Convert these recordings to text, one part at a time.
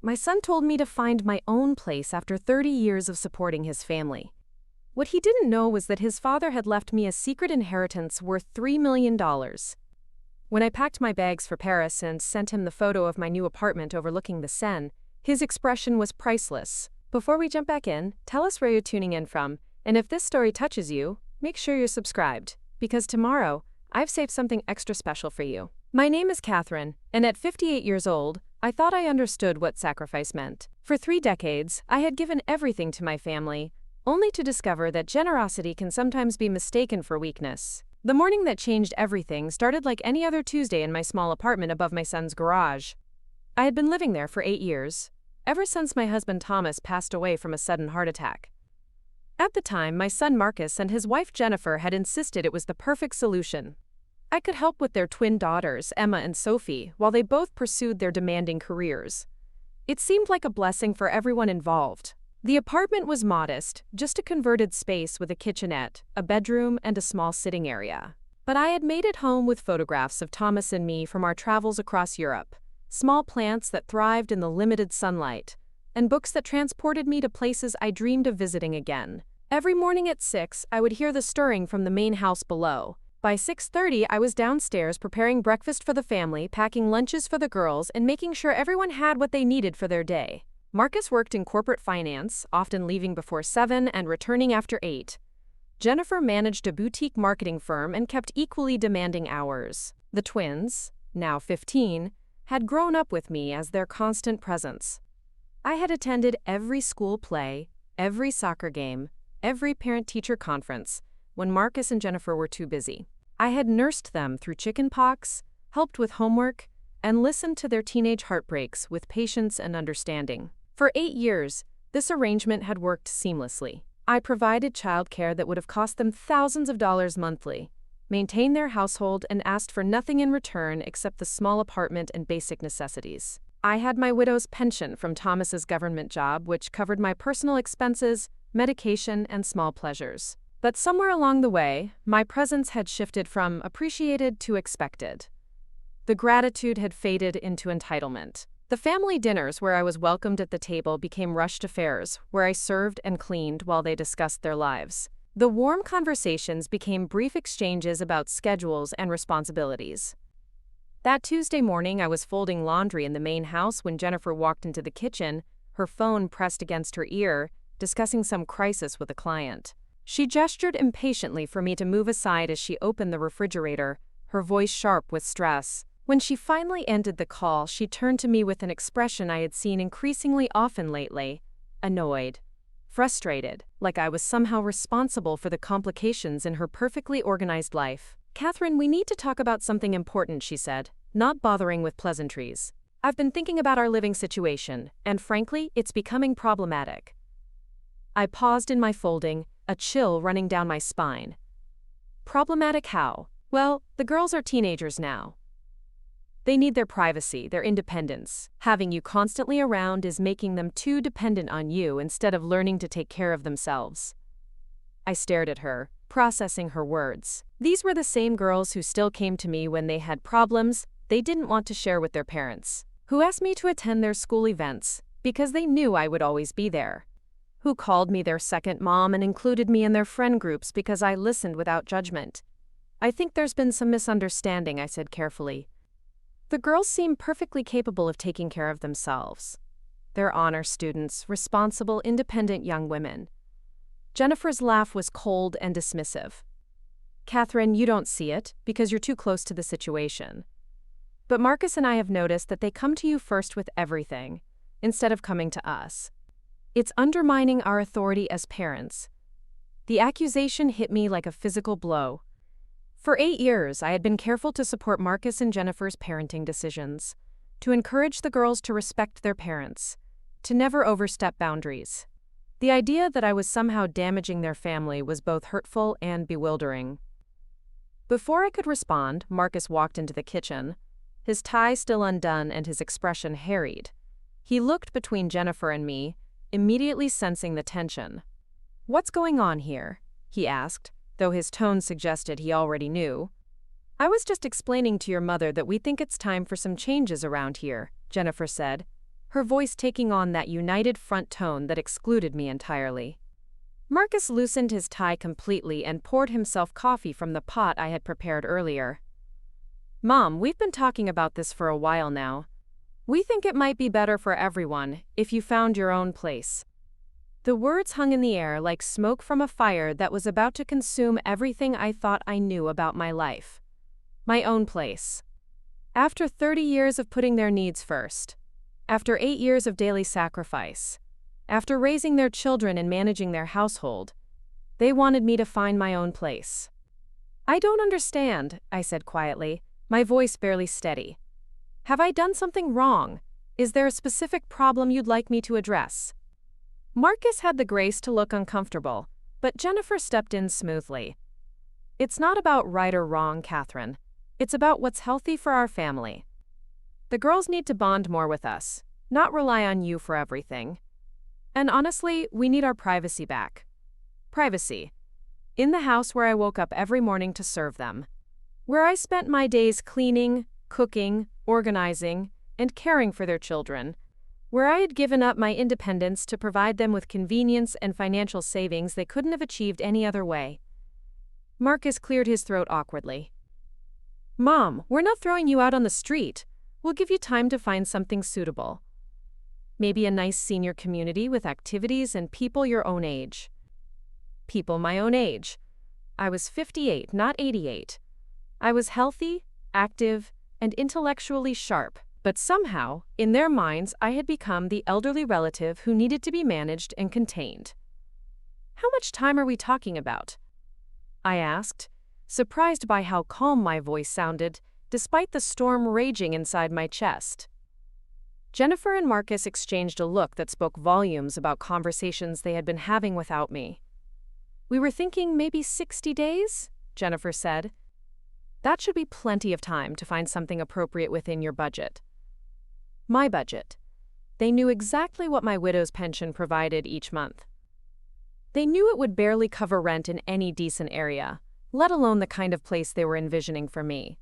my son told me to find my own place after 30 years of supporting his family. What he didn't know was that his father had left me a secret inheritance worth $3 million. When I packed my bags for Paris and sent him the photo of my new apartment overlooking the Seine, his expression was priceless. Before we jump back in, tell us where you're tuning in from, and if this story touches you, make sure you're subscribed, because tomorrow, I've saved something extra special for you. My name is Catherine, and at 58 years old, I thought I understood what sacrifice meant. For 3 decades, I had given everything to my family, only to discover that generosity can sometimes be mistaken for weakness. The morning that changed everything started like any other Tuesday in my small apartment above my son's garage. I had been living there for 8 years, ever since my husband Thomas passed away from a sudden heart attack. At the time, my son Marcus and his wife Jennifer had insisted it was the perfect solution. I could help with their twin daughters, Emma and Sophie, while they both pursued their demanding careers. It seemed like a blessing for everyone involved. The apartment was modest, just a converted space with a kitchenette, a bedroom, and a small sitting area. But I had made it home with photographs of Thomas and me from our travels across Europe, small plants that thrived in the limited sunlight, and books that transported me to places I dreamed of visiting again. Every morning at 6, I would hear the stirring from the main house below. By 6:30, I was downstairs preparing breakfast for the family, packing lunches for the girls, and making sure everyone had what they needed for their day. Marcus worked in corporate finance, often leaving before 7 and returning after 8. Jennifer managed a boutique marketing firm and kept equally demanding hours. The twins, now 15, had grown up with me as their constant presence. I had attended every school play, every soccer game, every parent-teacher conference, when Marcus and Jennifer were too busy. I had nursed them through chickenpox, helped with homework, and listened to their teenage heartbreaks with patience and understanding. For 8 years, this arrangement had worked seamlessly. I provided childcare that would have cost them thousands of dollars monthly, maintained their household, and asked for nothing in return except the small apartment and basic necessities. I had my widow's pension from Thomas's government job, which covered my personal expenses, medication, and small pleasures. But somewhere along the way, my presence had shifted from appreciated to expected. The gratitude had faded into entitlement. The family dinners where I was welcomed at the table became rushed affairs, where I served and cleaned while they discussed their lives. The warm conversations became brief exchanges about schedules and responsibilities. That Tuesday morning, I was folding laundry in the main house when Jennifer walked into the kitchen, her phone pressed against her ear, discussing some crisis with a client. She gestured impatiently for me to move aside as she opened the refrigerator, her voice sharp with stress. When she finally ended the call, she turned to me with an expression I had seen increasingly often lately: annoyed, frustrated, like I was somehow responsible for the complications in her perfectly organized life. "Catherine, we need to talk about something important," she said, not bothering with pleasantries. "I've been thinking about our living situation, and frankly, it's becoming problematic." I paused in my folding, a chill running down my spine. Problematic how? Well, the girls are teenagers now. They need their privacy, their independence. Having you constantly around is making them too dependent on you instead of learning to take care of themselves. I stared at her, processing her words. These were the same girls who still came to me when they had problems they didn't want to share with their parents, who asked me to attend their school events because they knew I would always be there, who called me their second mom and included me in their friend groups because I listened without judgment. "I think there's been some misunderstanding," I said carefully. "The girls seem perfectly capable of taking care of themselves. They're honor students, responsible, independent young women." Jennifer's laugh was cold and dismissive. "Catherine, you don't see it because you're too close to the situation. But Marcus and I have noticed that they come to you first with everything, instead of coming to us. It's undermining our authority as parents." The accusation hit me like a physical blow. For 8 years, I had been careful to support Marcus and Jennifer's parenting decisions, to encourage the girls to respect their parents, to never overstep boundaries. The idea that I was somehow damaging their family was both hurtful and bewildering. Before I could respond, Marcus walked into the kitchen, his tie still undone and his expression harried. He looked between Jennifer and me, immediately sensing the tension. "What's going on here?" he asked, though his tone suggested he already knew. "I was just explaining to your mother that we think it's time for some changes around here," Jennifer said, her voice taking on that united front tone that excluded me entirely. Marcus loosened his tie completely and poured himself coffee from the pot I had prepared earlier. "Mom, we've been talking about this for a while now. We think it might be better for everyone if you found your own place." The words hung in the air like smoke from a fire that was about to consume everything I thought I knew about my life. My own place. After 30 years of putting their needs first. After 8 years of daily sacrifice. After raising their children and managing their household. They wanted me to find my own place. "I don't understand," I said quietly, my voice barely steady. "Have I done something wrong? Is there a specific problem you'd like me to address?" Marcus had the grace to look uncomfortable, but Jennifer stepped in smoothly. "It's not about right or wrong, Catherine. It's about what's healthy for our family. The girls need to bond more with us, not rely on you for everything. And honestly, we need our privacy back. Privacy. In the house where I woke up every morning to serve them. Where I spent my days cleaning, cooking, organizing, and caring for their children. Where I had given up my independence to provide them with convenience and financial savings they couldn't have achieved any other way." Marcus cleared his throat awkwardly. "Mom, we're not throwing you out on the street. We'll give you time to find something suitable. Maybe a nice senior community with activities and people your own age." People my own age. I was 58, not 88. I was healthy, active, and intellectually sharp, but somehow, in their minds, I had become the elderly relative who needed to be managed and contained. "How much time are we talking about?" I asked, surprised by how calm my voice sounded, despite the storm raging inside my chest. Jennifer and Marcus exchanged a look that spoke volumes about conversations they had been having without me. "We were thinking maybe 60 days, Jennifer said. "That should be plenty of time to find something appropriate within your budget." My budget. They knew exactly what my widow's pension provided each month. They knew it would barely cover rent in any decent area, let alone the kind of place they were envisioning for me.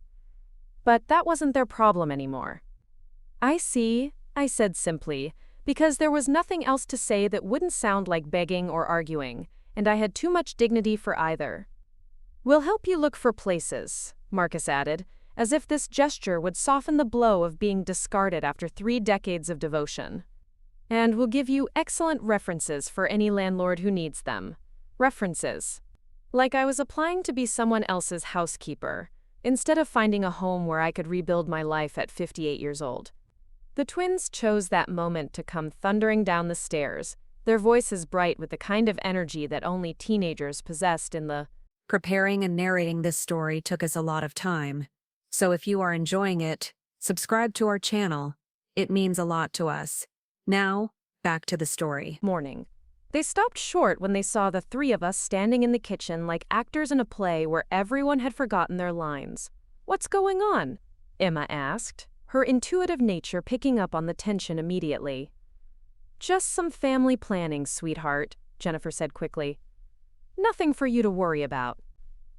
But that wasn't their problem anymore. "I see," I said simply, because there was nothing else to say that wouldn't sound like begging or arguing, and I had too much dignity for either. "We'll help you look for places," Marcus added, as if this gesture would soften the blow of being discarded after 3 decades of devotion. "And we'll give you excellent references for any landlord who needs them." References. Like I was applying to be someone else's housekeeper, instead of finding a home where I could rebuild my life at 58 years old. The twins chose that moment to come thundering down the stairs, their voices bright with the kind of energy that only teenagers possessed in the Preparing and narrating this story took us a lot of time. So if you are enjoying it, subscribe to our channel. It means a lot to us. Now, back to the story. morning. They stopped short when they saw the 3 of us standing in the kitchen like actors in a play where everyone had forgotten their lines. "What's going on?" Emma asked, her intuitive nature picking up on the tension immediately. "Just some family planning, sweetheart," Jennifer said quickly. "Nothing for you to worry about."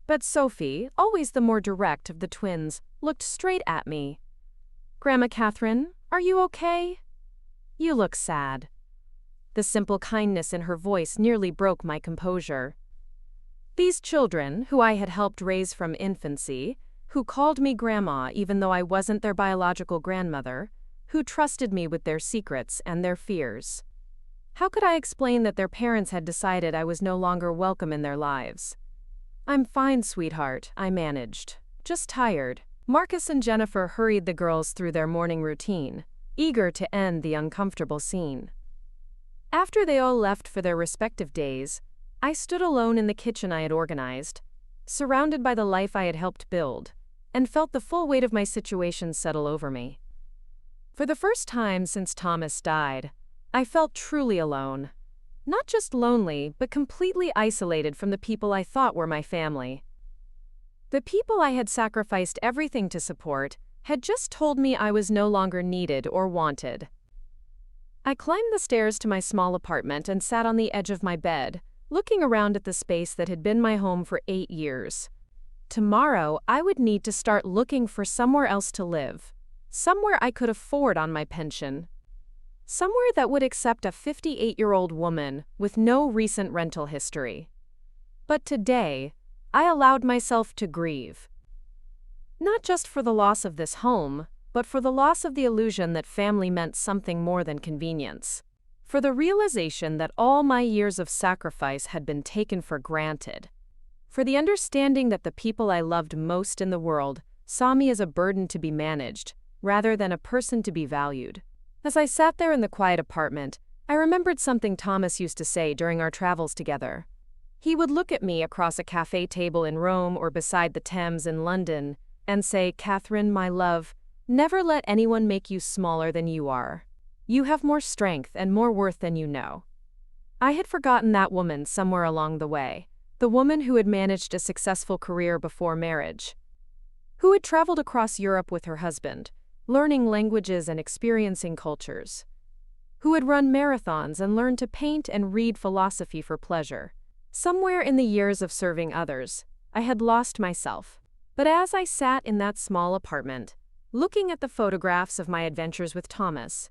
But Sophie, always the more direct of the twins, looked straight at me. "Grandma Catherine, are you okay? You look sad." The simple kindness in her voice nearly broke my composure. These children, who I had helped raise from infancy, who called me grandma even though I wasn't their biological grandmother, who trusted me with their secrets and their fears. How could I explain that their parents had decided I was no longer welcome in their lives? "I'm fine, sweetheart," I managed. "Just tired." Marcus and Jennifer hurried the girls through their morning routine, eager to end the uncomfortable scene. After they all left for their respective days, I stood alone in the kitchen I had organized, surrounded by the life I had helped build, and felt the full weight of my situation settle over me. For the first time since Thomas died, I felt truly alone. Not just lonely, but completely isolated from the people I thought were my family. The people I had sacrificed everything to support had just told me I was no longer needed or wanted. I climbed the stairs to my small apartment and sat on the edge of my bed, looking around at the space that had been my home for 8 years. Tomorrow, I would need to start looking for somewhere else to live, somewhere I could afford on my pension. Somewhere that would accept a 58-year-old woman with no recent rental history. But today, I allowed myself to grieve. Not just for the loss of this home, but for the loss of the illusion that family meant something more than convenience. For the realization that all my years of sacrifice had been taken for granted. For the understanding that the people I loved most in the world saw me as a burden to be managed, rather than a person to be valued. As I sat there in the quiet apartment, I remembered something Thomas used to say during our travels together. He would look at me across a cafe table in Rome or beside the Thames in London and say, "Catherine, my love, never let anyone make you smaller than you are. You have more strength and more worth than you know." I had forgotten that woman somewhere along the way, the woman who had managed a successful career before marriage, who had traveled across Europe with her husband, learning languages and experiencing cultures, who had run marathons and learned to paint and read philosophy for pleasure. Somewhere in the years of serving others, I had lost myself. But as I sat in that small apartment, looking at the photographs of my adventures with Thomas,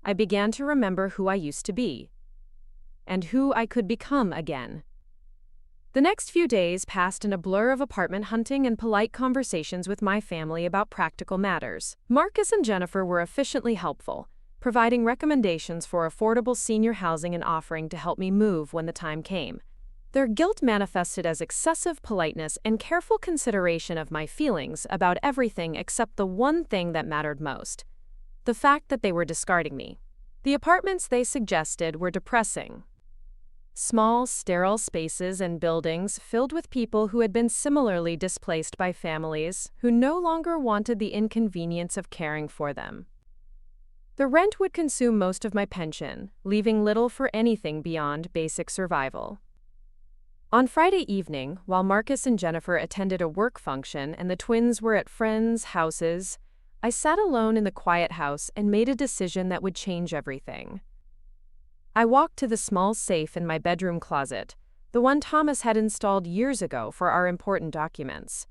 I began to remember who I used to be, and who I could become again. The next few days passed in a blur of apartment hunting and polite conversations with my family about practical matters. Marcus and Jennifer were efficiently helpful, providing recommendations for affordable senior housing and offering to help me move when the time came. Their guilt manifested as excessive politeness and careful consideration of my feelings about everything except the one thing that mattered most: the fact that they were discarding me. The apartments they suggested were depressing. Small, sterile spaces and buildings filled with people who had been similarly displaced by families who no longer wanted the inconvenience of caring for them. The rent would consume most of my pension, leaving little for anything beyond basic survival. On Friday evening, while Marcus and Jennifer attended a work function and the twins were at friends' houses, I sat alone in the quiet house and made a decision that would change everything. I walked to the small safe in my bedroom closet, the one Thomas had installed years ago for our important documents.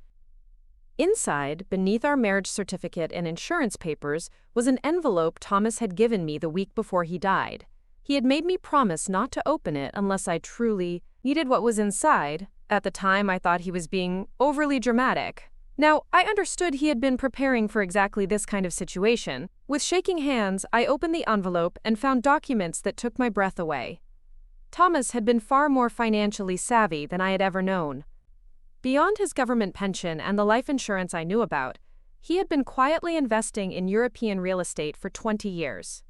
Inside, beneath our marriage certificate and insurance papers, was an envelope Thomas had given me the week before he died. He had made me promise not to open it unless I truly needed what was inside. At the time, I thought he was being overly dramatic. Now, I understood he had been preparing for exactly this kind of situation. With shaking hands, I opened the envelope and found documents that took my breath away. Thomas had been far more financially savvy than I had ever known. Beyond his government pension and the life insurance I knew about, he had been quietly investing in European real estate for 20 years.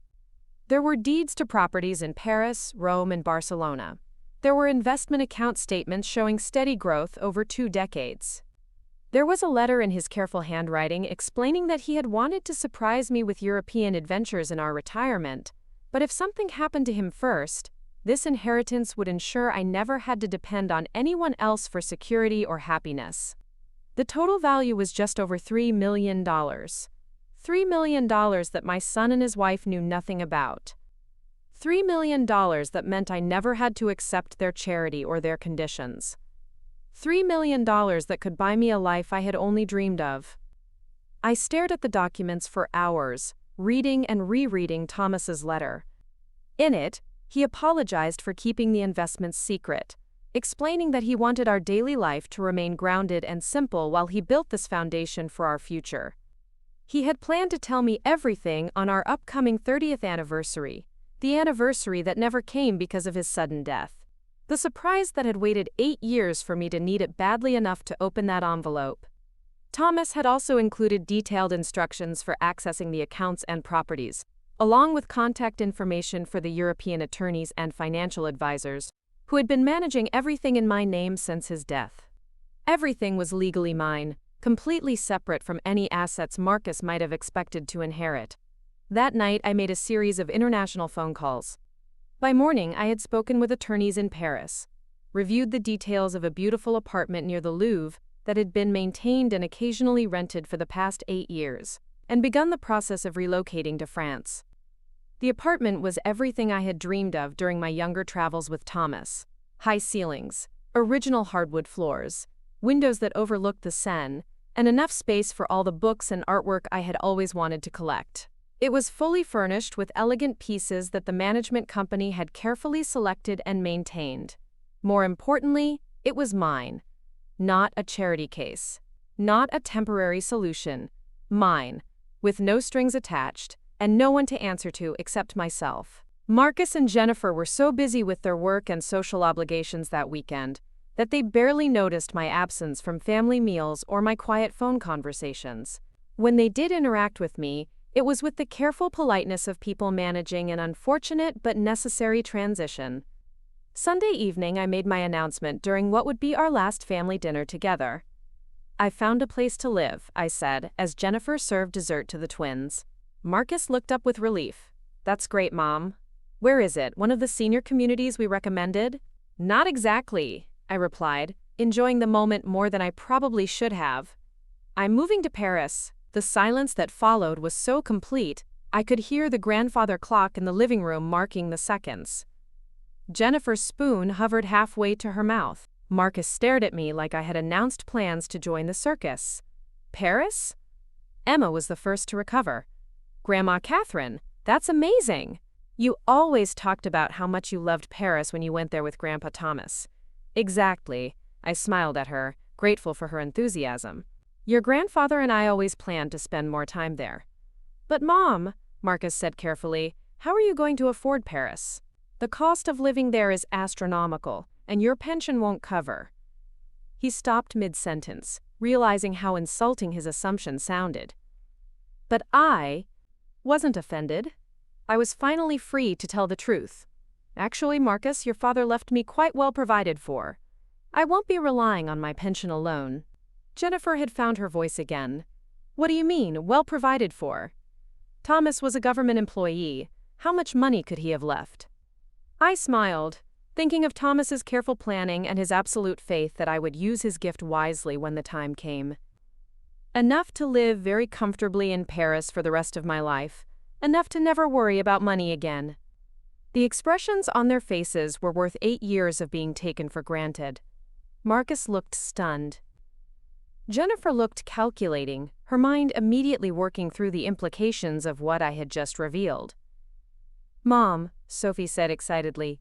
There were deeds to properties in Paris, Rome, and Barcelona. There were investment account statements showing steady growth over 2 decades. There was a letter in his careful handwriting explaining that he had wanted to surprise me with European adventures in our retirement, but if something happened to him first, this inheritance would ensure I never had to depend on anyone else for security or happiness. The total value was just over $3 million. $3 million that my son and his wife knew nothing about. $3 million that meant I never had to accept their charity or their conditions. $3 million that could buy me a life I had only dreamed of. I stared at the documents for hours, reading and rereading Thomas's letter. In it, he apologized for keeping the investments secret, explaining that he wanted our daily life to remain grounded and simple while he built this foundation for our future. He had planned to tell me everything on our upcoming 30th anniversary, the anniversary that never came because of his sudden death. The surprise that had waited 8 years for me to need it badly enough to open that envelope. Thomas had also included detailed instructions for accessing the accounts and properties, along with contact information for the European attorneys and financial advisors, who had been managing everything in my name since his death. Everything was legally mine, completely separate from any assets Marcus might have expected to inherit. That night, I made a series of international phone calls. By morning, I had spoken with attorneys in Paris, reviewed the details of a beautiful apartment near the Louvre that had been maintained and occasionally rented for the past 8 years, and begun the process of relocating to France. The apartment was everything I had dreamed of during my younger travels with Thomas. High ceilings, original hardwood floors, windows that overlooked the Seine, and enough space for all the books and artwork I had always wanted to collect. It was fully furnished with elegant pieces that the management company had carefully selected and maintained. More importantly, it was mine. Not a charity case. Not a temporary solution. Mine, with no strings attached, and no one to answer to except myself. Marcus and Jennifer were so busy with their work and social obligations that weekend that they barely noticed my absence from family meals or my quiet phone conversations. When they did interact with me, it was with the careful politeness of people managing an unfortunate but necessary transition. Sunday evening, I made my announcement during what would be our last family dinner together. "I found a place to live," I said, as Jennifer served dessert to the twins. Marcus looked up with relief. "That's great, Mom. Where is it? One of the senior communities we recommended?" "Not exactly," I replied, enjoying the moment more than I probably should have. "I'm moving to Paris." The silence that followed was so complete, I could hear the grandfather clock in the living room marking the seconds. Jennifer's spoon hovered halfway to her mouth. Marcus stared at me like I had announced plans to join the circus. "Paris?" Emma was the first to recover. "Grandma Catherine, that's amazing. You always talked about how much you loved Paris when you went there with Grandpa Thomas." "Exactly," I smiled at her, grateful for her enthusiasm. "Your grandfather and I always planned to spend more time there." "But Mom," Marcus said carefully, "how are you going to afford Paris? The cost of living there is astronomical, and your pension won't cover." He stopped mid-sentence, realizing how insulting his assumption sounded. But I wasn't offended. I was finally free to tell the truth. "Actually, Marcus, your father left me quite well provided for. I won't be relying on my pension alone." Jennifer had found her voice again. "What do you mean, well provided for?" "Thomas was a government employee. How much money could he have left?" I smiled, thinking of Thomas's careful planning and his absolute faith that I would use his gift wisely when the time came. Enough to live very comfortably in Paris for the rest of my life. Enough to never worry about money again. The expressions on their faces were worth 8 years of being taken for granted. Marcus looked stunned. Jennifer looked calculating, her mind immediately working through the implications of what I had just revealed. "Mom," Sophie said excitedly,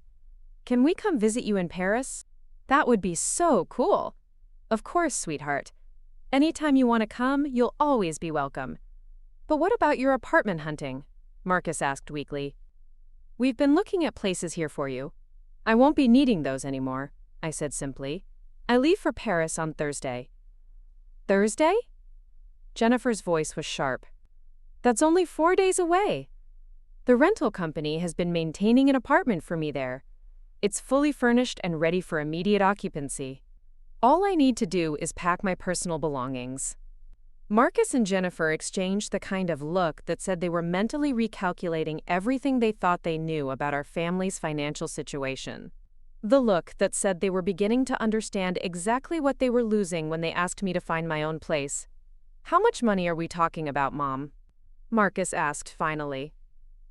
"can we come visit you in Paris? That would be so cool." "Of course, sweetheart. Anytime you want to come, you'll always be welcome." "But what about your apartment hunting?" Marcus asked weakly. "We've been looking at places here for you." "I won't be needing those anymore," I said simply. "I leave for Paris on Thursday." "Thursday?" Jennifer's voice was sharp. "That's only 4 days away. The rental company has been maintaining an apartment for me there. It's fully furnished and ready for immediate occupancy. All I need to do is pack my personal belongings." Marcus and Jennifer exchanged the kind of look that said they were mentally recalculating everything they thought they knew about our family's financial situation. The look that said they were beginning to understand exactly what they were losing when they asked me to find my own place. "How much money are we talking about, Mom?" Marcus asked finally.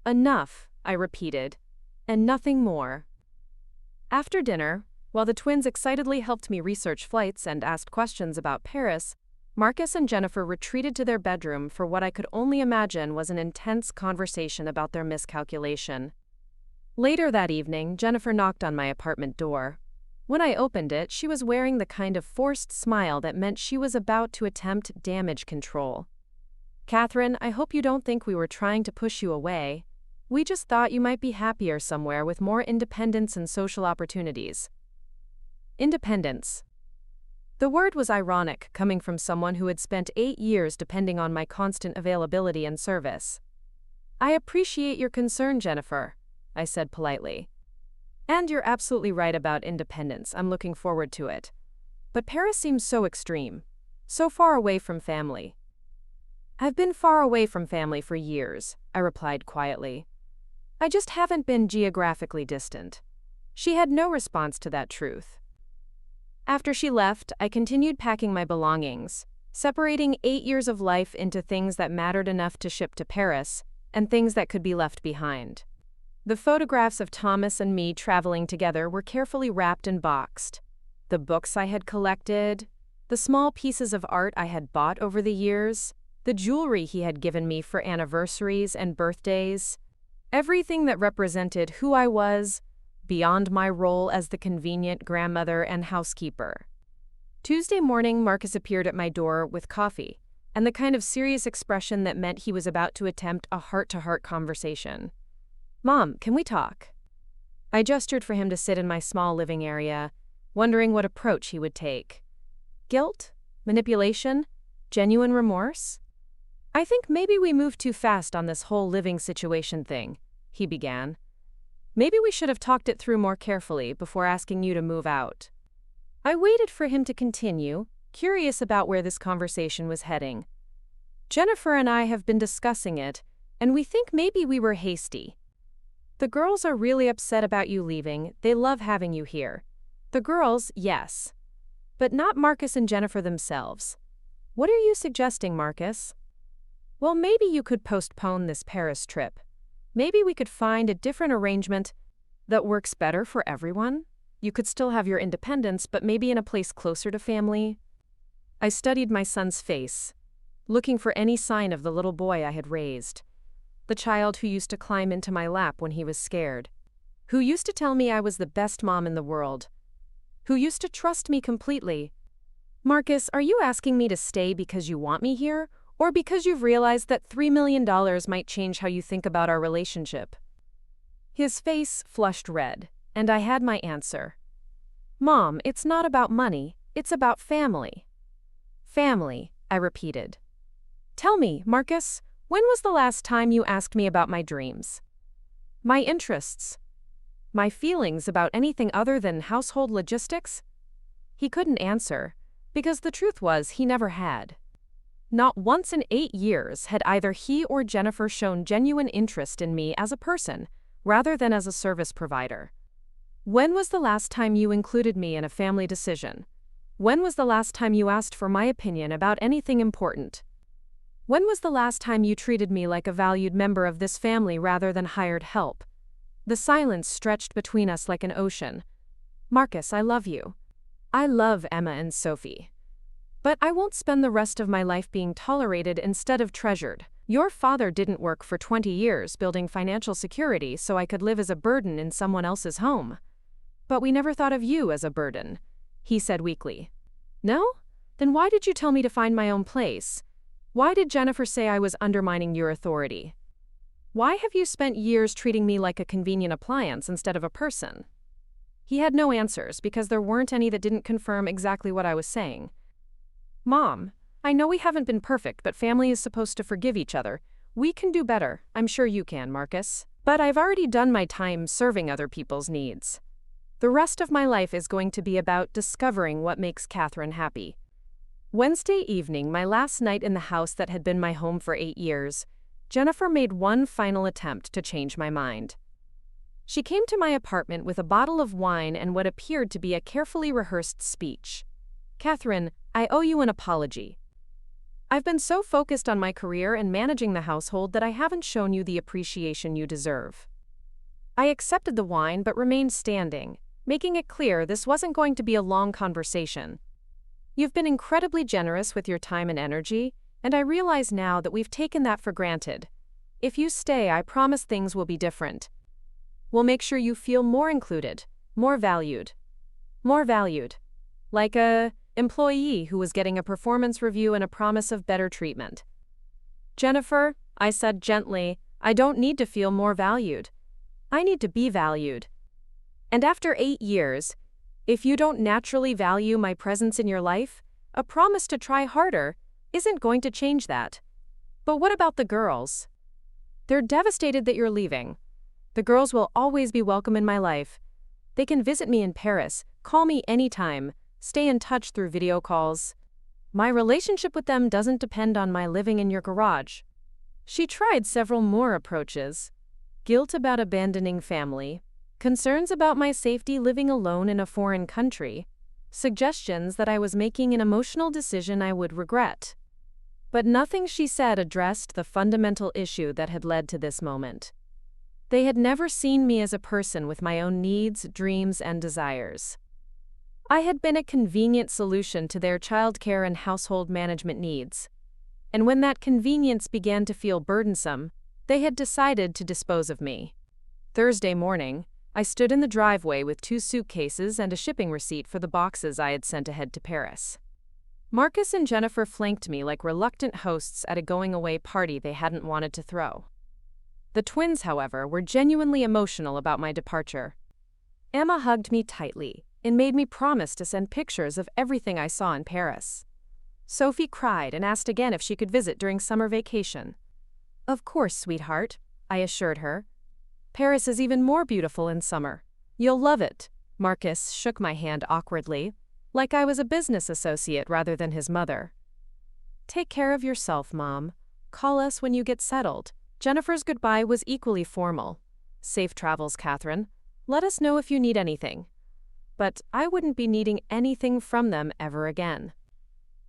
"Enough," I repeated, "and nothing more." After dinner, while the twins excitedly helped me research flights and asked questions about Paris, Marcus and Jennifer retreated to their bedroom for what I could only imagine was an intense conversation about their miscalculation. Later that evening, Jennifer knocked on my apartment door. When I opened it, she was wearing the kind of forced smile that meant she was about to attempt damage control. "Catherine, I hope you don't think we were trying to push you away. We just thought you might be happier somewhere with more independence and social opportunities." Independence. The word was ironic, coming from someone who had spent 8 years depending on my constant availability and service. "I appreciate your concern, Jennifer," I said politely. "And you're absolutely right about independence. I'm looking forward to it. But Paris seems so extreme, so far away from family." "I've been far away from family for years," I replied quietly. "I just haven't been geographically distant." She had no response to that truth. After she left, I continued packing my belongings, separating 8 years of life into things that mattered enough to ship to Paris and things that could be left behind. The photographs of Thomas and me traveling together were carefully wrapped and boxed. The books I had collected, the small pieces of art I had bought over the years, The jewelry he had given me for anniversaries and birthdays. Everything that represented who I was, beyond my role as the convenient grandmother and housekeeper. Tuesday morning, Marcus appeared at my door with coffee, and the kind of serious expression that meant he was about to attempt a heart-to-heart conversation. "Mom, can we talk?" I gestured for him to sit in my small living area, wondering what approach he would take. Guilt? Manipulation? Genuine remorse? "I think maybe we moved too fast on this whole living situation thing," he began. "Maybe we should have talked it through more carefully before asking you to move out." I waited for him to continue, curious about where this conversation was heading. "Jennifer and I have been discussing it, and we think maybe we were hasty. The girls are really upset about you leaving. They love having you here. The girls, yes. But not Marcus and Jennifer themselves. What are you suggesting, Marcus?" "Well, maybe you could postpone this Paris trip. Maybe we could find a different arrangement that works better for everyone. You could still have your independence, but maybe in a place closer to family." I studied my son's face, looking for any sign of the little boy I had raised. The child who used to climb into my lap when he was scared. Who used to tell me I was the best mom in the world. Who used to trust me completely. "Marcus, are you asking me to stay because you want me here, or because you've realized that $3 million might change how you think about our relationship?" His face flushed red, and I had my answer. "Mom, it's not about money, it's about family." "Family," I repeated. "Tell me, Marcus, when was the last time you asked me about my dreams? My interests? My feelings about anything other than household logistics?" He couldn't answer, because the truth was he never had. Not once in 8 years had either he or Jennifer shown genuine interest in me as a person, rather than as a service provider. When was the last time you included me in a family decision? When was the last time you asked for my opinion about anything important? When was the last time you treated me like a valued member of this family rather than hired help? The silence stretched between us like an ocean. "Marcus, I love you. I love Emma and Sophie. But I won't spend the rest of my life being tolerated instead of treasured. Your father didn't work for 20 years building financial security so I could live as a burden in someone else's home. But we never thought of you as a burden," he said weakly. "No? Then why did you tell me to find my own place? Why did Jennifer say I was undermining your authority? Why have you spent years treating me like a convenient appliance instead of a person?" He had no answers because there weren't any that didn't confirm exactly what I was saying. "Mom, I know we haven't been perfect, but family is supposed to forgive each other. We can do better. I'm sure you can, Marcus. But I've already done my time serving other people's needs. The rest of my life is going to be about discovering what makes Catherine happy." Wednesday evening, my last night in the house that had been my home for 8 years, Jennifer made one final attempt to change my mind. She came to my apartment with a bottle of wine and what appeared to be a carefully rehearsed speech. "Catherine, I owe you an apology. I've been so focused on my career and managing the household that I haven't shown you the appreciation you deserve." I accepted the wine but remained standing, making it clear this wasn't going to be a long conversation. "You've been incredibly generous with your time and energy, and I realize now that we've taken that for granted. If you stay, I promise things will be different. We'll make sure you feel more included, more valued. More valued. Like a employee who was getting a performance review and a promise of better treatment." "Jennifer," I said gently, "I don't need to feel more valued. I need to be valued. And after 8 years, if you don't naturally value my presence in your life, a promise to try harder isn't going to change that. But what about the girls? They're devastated that you're leaving. The girls will always be welcome in my life. They can visit me in Paris, call me anytime, stay in touch through video calls. My relationship with them doesn't depend on my living in your garage." She tried several more approaches. Guilt about abandoning family, concerns about my safety living alone in a foreign country, suggestions that I was making an emotional decision I would regret. But nothing she said addressed the fundamental issue that had led to this moment. They had never seen me as a person with my own needs, dreams, and desires. I had been a convenient solution to their childcare and household management needs. And when that convenience began to feel burdensome, they had decided to dispose of me. Thursday morning, I stood in the driveway with 2 suitcases and a shipping receipt for the boxes I had sent ahead to Paris. Marcus and Jennifer flanked me like reluctant hosts at a going-away party they hadn't wanted to throw. The twins, however, were genuinely emotional about my departure. Emma hugged me tightly and made me promise to send pictures of everything I saw in Paris. Sophie cried and asked again if she could visit during summer vacation. "Of course, sweetheart," I assured her. "Paris is even more beautiful in summer. You'll love it." Marcus shook my hand awkwardly, like I was a business associate rather than his mother. "Take care of yourself, Mom. Call us when you get settled." Jennifer's goodbye was equally formal. "Safe travels, Catherine. Let us know if you need anything." But I wouldn't be needing anything from them ever again.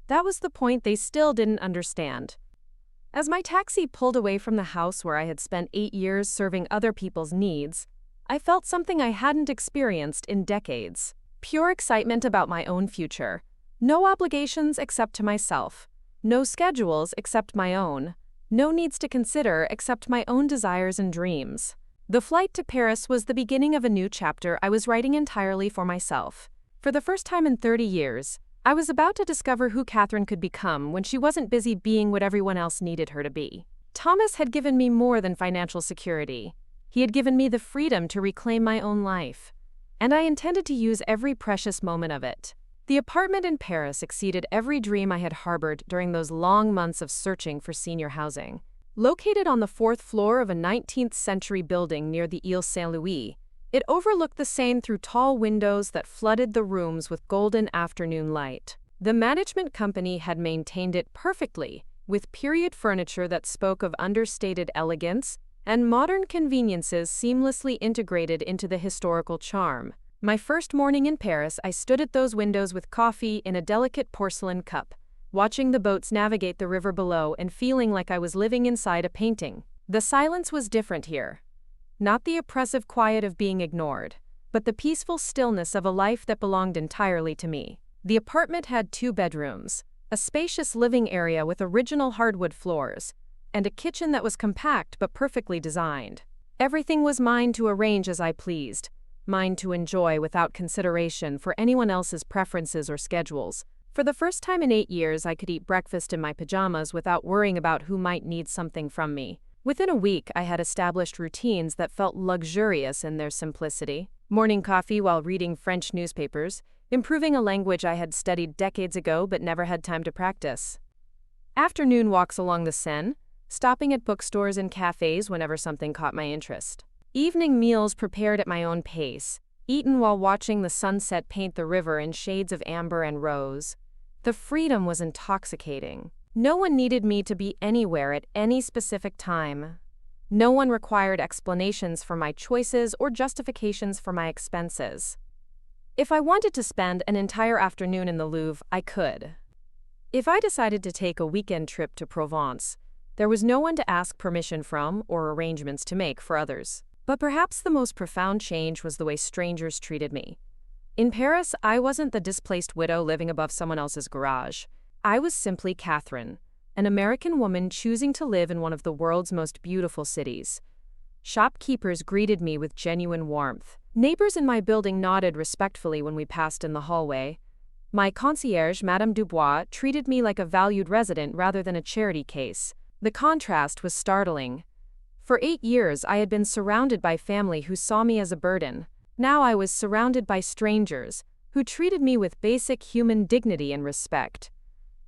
That was the point they still didn't understand. As my taxi pulled away from the house where I had spent 8 years serving other people's needs, I felt something I hadn't experienced in decades. Pure excitement about my own future. No obligations except to myself. No schedules except my own. No needs to consider except my own desires and dreams. The flight to Paris was the beginning of a new chapter I was writing entirely for myself. For the first time in 30 years, I was about to discover who Catherine could become when she wasn't busy being what everyone else needed her to be. Thomas had given me more than financial security. He had given me the freedom to reclaim my own life. And I intended to use every precious moment of it. The apartment in Paris exceeded every dream I had harbored during those long months of searching for senior housing. Located on the 4th floor of a 19th-century building near the Ile Saint-Louis, it overlooked the Seine through tall windows that flooded the rooms with golden afternoon light. The management company had maintained it perfectly, with period furniture that spoke of understated elegance and modern conveniences seamlessly integrated into the historical charm. My first morning in Paris, I stood at those windows with coffee in a delicate porcelain cup, watching the boats navigate the river below and feeling like I was living inside a painting. The silence was different here. Not the oppressive quiet of being ignored, but the peaceful stillness of a life that belonged entirely to me. The apartment had 2 bedrooms, a spacious living area with original hardwood floors, and a kitchen that was compact but perfectly designed. Everything was mine to arrange as I pleased, mine to enjoy without consideration for anyone else's preferences or schedules. For the first time in 8 years, I could eat breakfast in my pajamas without worrying about who might need something from me. Within a week, I had established routines that felt luxurious in their simplicity. Morning coffee while reading French newspapers, improving a language I had studied decades ago but never had time to practice. Afternoon walks along the Seine, stopping at bookstores and cafes whenever something caught my interest. Evening meals prepared at my own pace, eaten while watching the sunset paint the river in shades of amber and rose. The freedom was intoxicating. No one needed me to be anywhere at any specific time. No one required explanations for my choices or justifications for my expenses. If I wanted to spend an entire afternoon in the Louvre, I could. If I decided to take a weekend trip to Provence, there was no one to ask permission from or arrangements to make for others. But perhaps the most profound change was the way strangers treated me. In Paris, I wasn't the displaced widow living above someone else's garage. I was simply Catherine, an American woman choosing to live in one of the world's most beautiful cities. Shopkeepers greeted me with genuine warmth. Neighbors in my building nodded respectfully when we passed in the hallway. My concierge, Madame Dubois, treated me like a valued resident rather than a charity case. The contrast was startling. For 8 years, I had been surrounded by family who saw me as a burden. Now I was surrounded by strangers who treated me with basic human dignity and respect.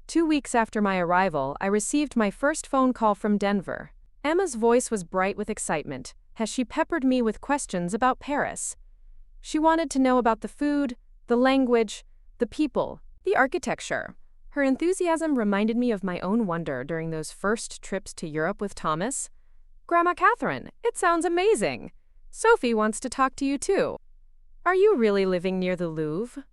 2 weeks after my arrival, I received my first phone call from Denver. Emma's voice was bright with excitement as she peppered me with questions about Paris. She wanted to know about the food, the language, the people, the architecture. Her enthusiasm reminded me of my own wonder during those first trips to Europe with Thomas. "Grandma Catherine, it sounds amazing. Sophie wants to talk to you too. Are you really living near the Louvre?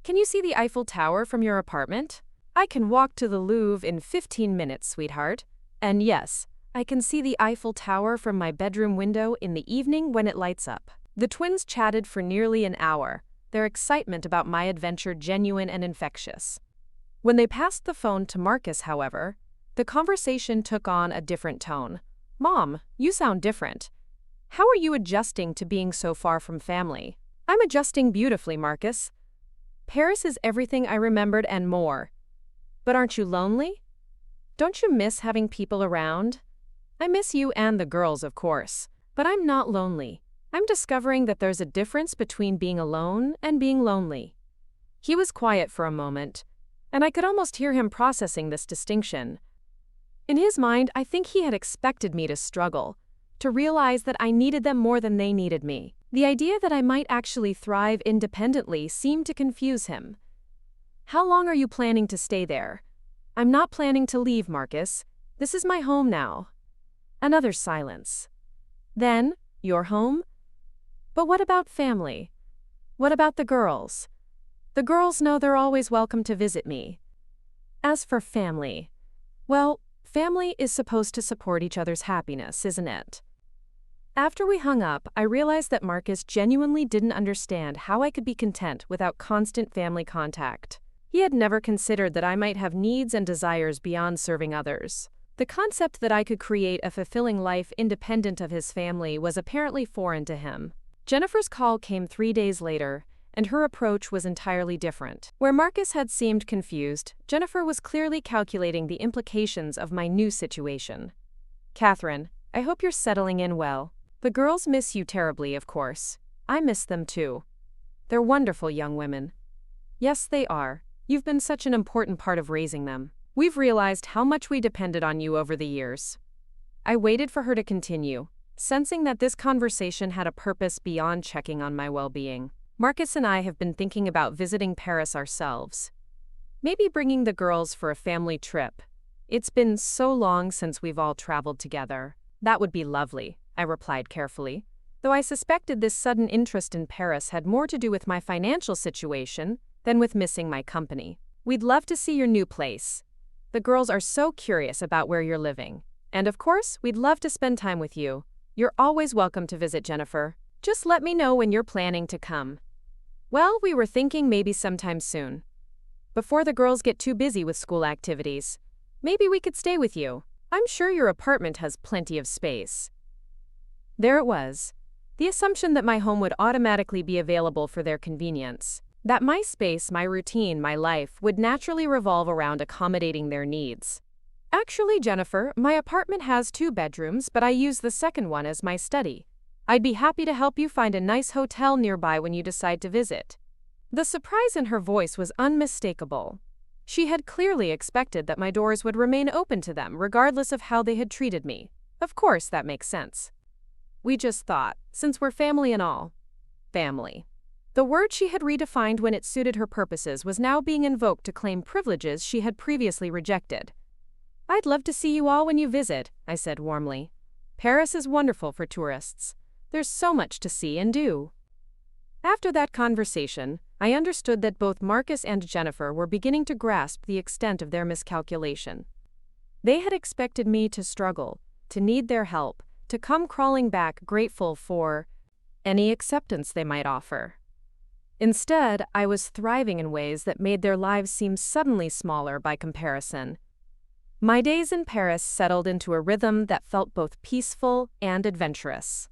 Can you see the Eiffel Tower from your apartment? I can walk to the Louvre in 15 minutes, sweetheart. And yes, I can see the Eiffel Tower from my bedroom window in the evening when it lights up." The twins chatted for nearly an hour, their excitement about my adventure genuine and infectious. When they passed the phone to Marcus, however, The conversation took on a different tone. "Mom, you sound different. How are you adjusting to being so far from family?" "I'm adjusting beautifully, Marcus. Paris is everything I remembered and more. But aren't you lonely? Don't you miss having people around?" "I miss you and the girls, of course. But I'm not lonely. I'm discovering that there's a difference between being alone and being lonely." He was quiet for a moment, and I could almost hear him processing this distinction. In his mind, I think he had expected me to struggle, to realize that I needed them more than they needed me. The idea that I might actually thrive independently seemed to confuse him. "How long are you planning to stay there?" "I'm not planning to leave, Marcus. This is my home now." Another silence. "Then, your home? But what about family? What about the girls?" "The girls know they're always welcome to visit me." "As for family, well, family is supposed to support each other's happiness, isn't it?" After we hung up, I realized that Marcus genuinely didn't understand how I could be content without constant family contact. He had never considered that I might have needs and desires beyond serving others. The concept that I could create a fulfilling life independent of his family was apparently foreign to him. Jennifer's call came 3 days later, and her approach was entirely different. Where Marcus had seemed confused, Jennifer was clearly calculating the implications of my new situation. "Catherine, I hope you're settling in well. The girls miss you terribly, of course. I miss them too. They're wonderful young women." "Yes, they are. You've been such an important part of raising them. We've realized how much we depended on you over the years." I waited for her to continue, sensing that this conversation had a purpose beyond checking on my well-being. "Marcus and I have been thinking about visiting Paris ourselves. Maybe bringing the girls for a family trip. It's been so long since we've all traveled together." "That would be lovely," I replied carefully, though I suspected this sudden interest in Paris had more to do with my financial situation than with missing my company. "We'd love to see your new place. The girls are so curious about where you're living. And of course, we'd love to spend time with you. You're always welcome to visit, Jennifer. Just let me know when you're planning to come." "Well, we were thinking maybe sometime soon. Before the girls get too busy with school activities. Maybe we could stay with you. I'm sure your apartment has plenty of space." There it was. The assumption that my home would automatically be available for their convenience. That my space, my routine, my life would naturally revolve around accommodating their needs. "Actually, Jennifer, my apartment has 2 bedrooms, but I use the second one as my study. I'd be happy to help you find a nice hotel nearby when you decide to visit." The surprise in her voice was unmistakable. She had clearly expected that my doors would remain open to them regardless of how they had treated me. Of course, that makes sense. "We just thought, since we're family and all." Family. The word she had redefined when it suited her purposes was now being invoked to claim privileges she had previously rejected. "I'd love to see you all when you visit," I said warmly. "Paris is wonderful for tourists. There's so much to see and do." After that conversation, I understood that both Marcus and Jennifer were beginning to grasp the extent of their miscalculation. They had expected me to struggle, to need their help, to come crawling back grateful for any acceptance they might offer. Instead, I was thriving in ways that made their lives seem suddenly smaller by comparison. My days in Paris settled into a rhythm that felt both peaceful and adventurous.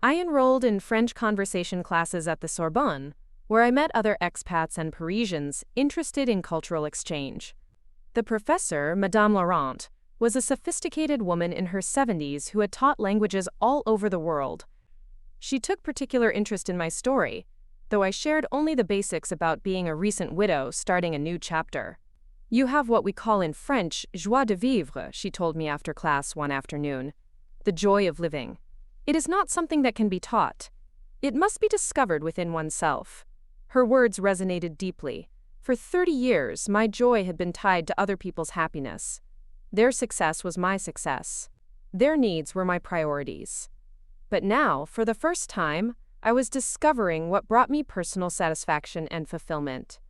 I enrolled in French conversation classes at the Sorbonne, where I met other expats and Parisians interested in cultural exchange. The professor, Madame Laurent, was a sophisticated woman in her 70s who had taught languages all over the world. She took particular interest in my story, though I shared only the basics about being a recent widow starting a new chapter. "You have what we call in French joie de vivre," she told me after class one afternoon. "The joy of living. It is not something that can be taught. It must be discovered within oneself." Her words resonated deeply. For 30 years, my joy had been tied to other people's happiness. Their success was my success. Their needs were my priorities. But now, for the first time, I was discovering what brought me personal satisfaction and fulfillment.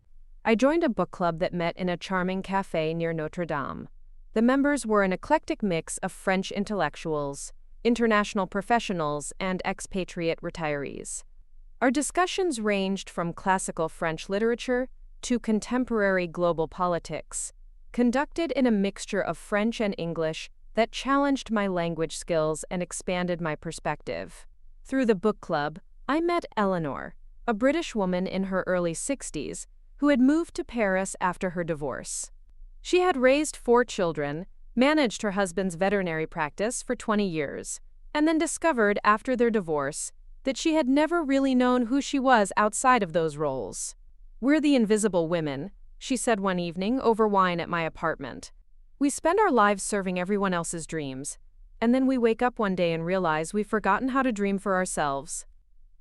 I joined a book club that met in a charming café near Notre Dame. The members were an eclectic mix of French intellectuals, international professionals, and expatriate retirees. Our discussions ranged from classical French literature to contemporary global politics, conducted in a mixture of French and English that challenged my language skills and expanded my perspective. Through the book club, I met Eleanor, a British woman in her early 60s who had moved to Paris after her divorce. She had raised 4 children, managed her husband's veterinary practice for 20 years, and then discovered after their divorce that she had never really known who she was outside of those roles. "We're the invisible women," she said one evening over wine at my apartment. "We spend our lives serving everyone else's dreams, and then we wake up one day and realize we've forgotten how to dream for ourselves."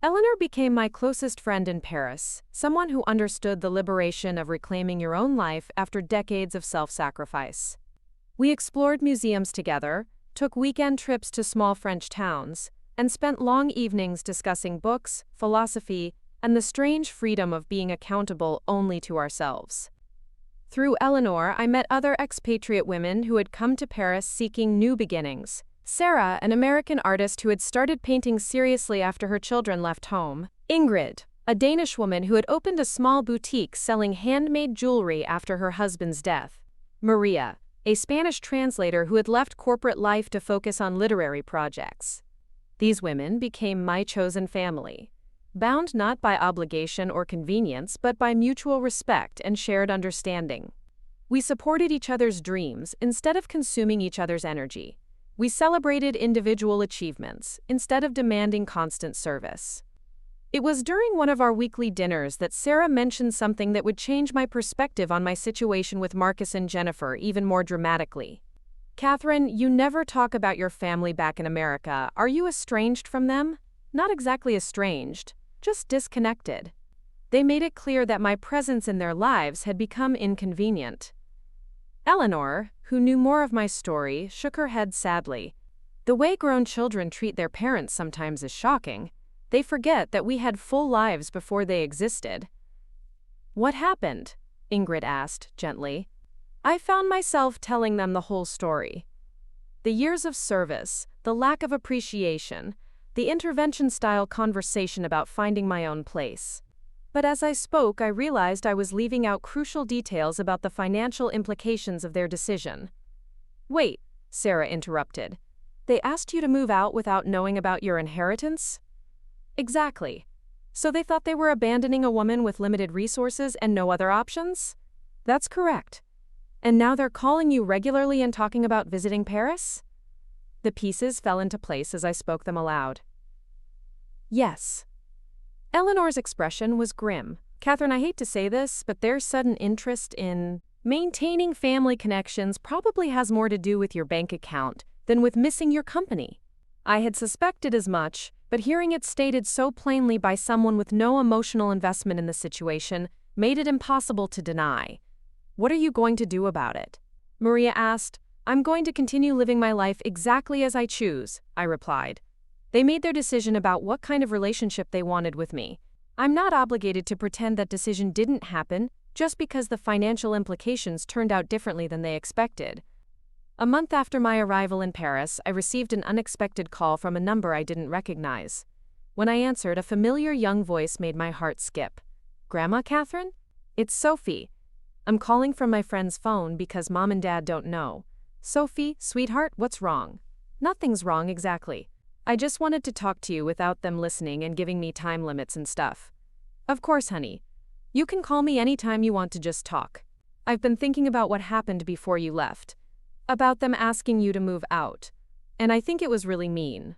Eleanor became my closest friend in Paris, someone who understood the liberation of reclaiming your own life after decades of self-sacrifice. We explored museums together, took weekend trips to small French towns, and spent long evenings discussing books, philosophy, and the strange freedom of being accountable only to ourselves. Through Eleanor, I met other expatriate women who had come to Paris seeking new beginnings. Sarah, an American artist who had started painting seriously after her children left home. Ingrid, a Danish woman who had opened a small boutique selling handmade jewelry after her husband's death. Maria, a Spanish translator who had left corporate life to focus on literary projects. These women became my chosen family, bound not by obligation or convenience but by mutual respect and shared understanding. We supported each other's dreams instead of consuming each other's energy. We celebrated individual achievements instead of demanding constant service. It was during one of our weekly dinners that Sarah mentioned something that would change my perspective on my situation with Marcus and Jennifer even more dramatically. "Catherine, you never talk about your family back in America. Are you estranged from them?" "Not exactly estranged, just disconnected. They made it clear that my presence in their lives had become inconvenient." Eleanor, who knew more of my story, shook her head sadly. "The way grown children treat their parents sometimes is shocking. They forget that we had full lives before they existed." "What happened?" Ingrid asked, gently. I found myself telling them the whole story. The years of service, the lack of appreciation, the intervention-style conversation about finding my own place. But as I spoke, I realized I was leaving out crucial details about the financial implications of their decision. "Wait," Sarah interrupted. "They asked you to move out without knowing about your inheritance?" "Exactly. So they thought they were abandoning a woman with limited resources and no other options?" "That's correct. And now they're calling you regularly and talking about visiting Paris?" The pieces fell into place as I spoke them aloud. "Yes." Eleanor's expression was grim. "Catherine, I hate to say this, but their sudden interest in maintaining family connections probably has more to do with your bank account than with missing your company." I had suspected as much, but hearing it stated so plainly by someone with no emotional investment in the situation made it impossible to deny. "What are you going to do about it?" Maria asked. "I'm going to continue living my life exactly as I choose," I replied. "They made their decision about what kind of relationship they wanted with me. I'm not obligated to pretend that decision didn't happen just because the financial implications turned out differently than they expected." A month after my arrival in Paris, I received an unexpected call from a number I didn't recognize. When I answered, a familiar young voice made my heart skip. "Grandma, Catherine? It's Sophie. I'm calling from my friend's phone because Mom and Dad don't know." "Sophie, sweetheart, what's wrong?" "Nothing's wrong exactly. I just wanted to talk to you without them listening and giving me time limits and stuff." "Of course, honey. You can call me anytime you want to just talk. I've been thinking about what happened before you left. About them asking you to move out. And I think it was really mean.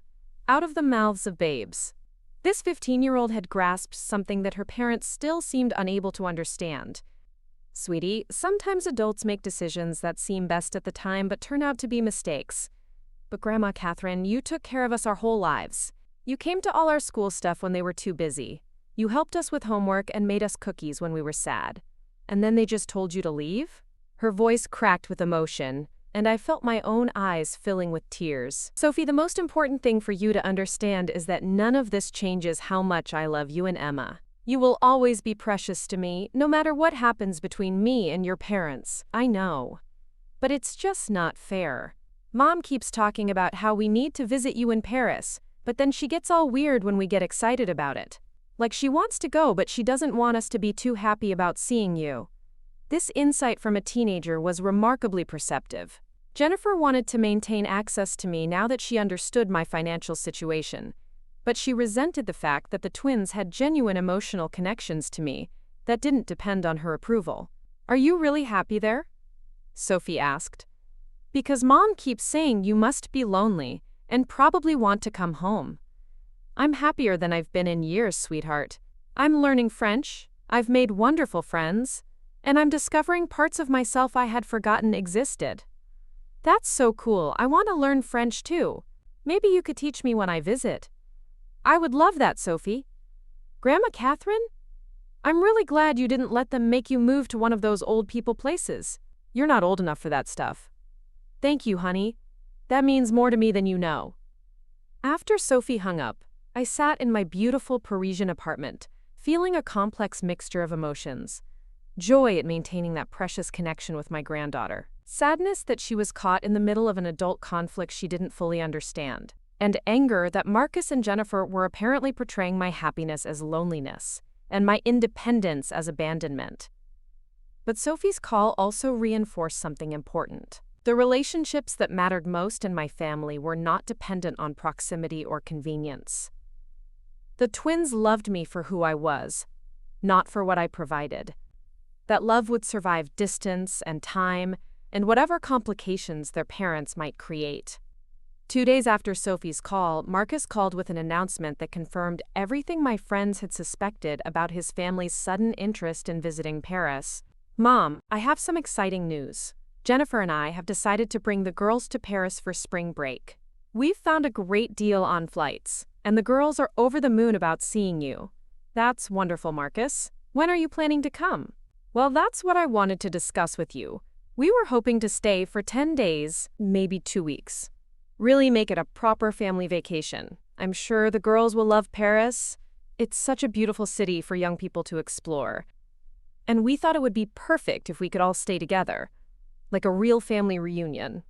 Out of the mouths of babes." This 15-year-old had grasped something that her parents still seemed unable to understand. "Sweetie, sometimes adults make decisions that seem best at the time but turn out to be mistakes. But Grandma Catherine, you took care of us our whole lives. You came to all our school stuff when they were too busy. You helped us with homework and made us cookies when we were sad. And then they just told you to leave?" Her voice cracked with emotion, and I felt my own eyes filling with tears. "Sophie, the most important thing for you to understand is that none of this changes how much I love you and Emma. You will always be precious to me, no matter what happens between me and your parents, I know. But it's just not fair. Mom keeps talking about how we need to visit you in Paris, but then she gets all weird when we get excited about it. Like she wants to go, but she doesn't want us to be too happy about seeing you. This insight from a teenager was remarkably perceptive. Jennifer wanted to maintain access to me now that she understood my financial situation, but she resented the fact that the twins had genuine emotional connections to me that didn't depend on her approval. "Are you really happy there?" Sophie asked. "Because Mom keeps saying you must be lonely and probably want to come home." "I'm happier than I've been in years, sweetheart. I'm learning French, I've made wonderful friends, and I'm discovering parts of myself I had forgotten existed." "That's so cool. I want to learn French too. Maybe you could teach me when I visit." "I would love that, Sophie." "Grandma Catherine? I'm really glad you didn't let them make you move to one of those old people places. You're not old enough for that stuff." "Thank you, honey. That means more to me than you know." After Sophie hung up, I sat in my beautiful Parisian apartment, feeling a complex mixture of emotions. Joy at maintaining that precious connection with my granddaughter. Sadness that she was caught in the middle of an adult conflict she didn't fully understand. And anger that Marcus and Jennifer were apparently portraying my happiness as loneliness, and my independence as abandonment. But Sophie's call also reinforced something important. The relationships that mattered most in my family were not dependent on proximity or convenience. The twins loved me for who I was, not for what I provided. That love would survive distance and time, and whatever complications their parents might create. 2 days after Sophie's call, Marcus called with an announcement that confirmed everything my friends had suspected about his family's sudden interest in visiting Paris. "Mom, I have some exciting news. Jennifer and I have decided to bring the girls to Paris for spring break. We've found a great deal on flights, and the girls are over the moon about seeing you." "That's wonderful, Marcus. When are you planning to come?" "Well, that's what I wanted to discuss with you. We were hoping to stay for 10 days, maybe 2 weeks. Really make it a proper family vacation. I'm sure the girls will love Paris. It's such a beautiful city for young people to explore. And we thought it would be perfect if we could all stay together, like a real family reunion.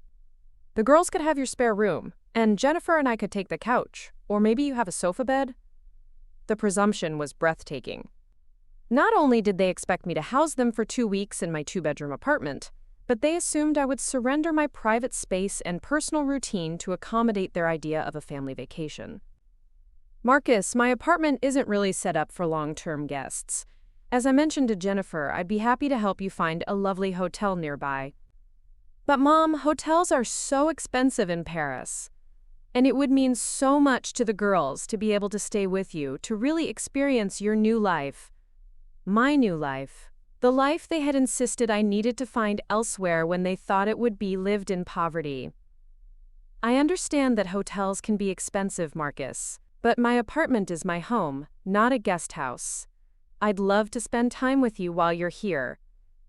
The girls could have your spare room, and Jennifer and I could take the couch, or maybe you have a sofa bed." The presumption was breathtaking. Not only did they expect me to house them for 2 weeks in my 2-bedroom apartment, but they assumed I would surrender my private space and personal routine to accommodate their idea of a family vacation. "Marcus, my apartment isn't really set up for long-term guests. As I mentioned to Jennifer, I'd be happy to help you find a lovely hotel nearby." "But Mom, hotels are so expensive in Paris. And it would mean so much to the girls to be able to stay with you, to really experience your new life." My new life. The life they had insisted I needed to find elsewhere when they thought it would be lived in poverty. "I understand that hotels can be expensive, Marcus, but my apartment is my home, not a guest house. I'd love to spend time with you while you're here,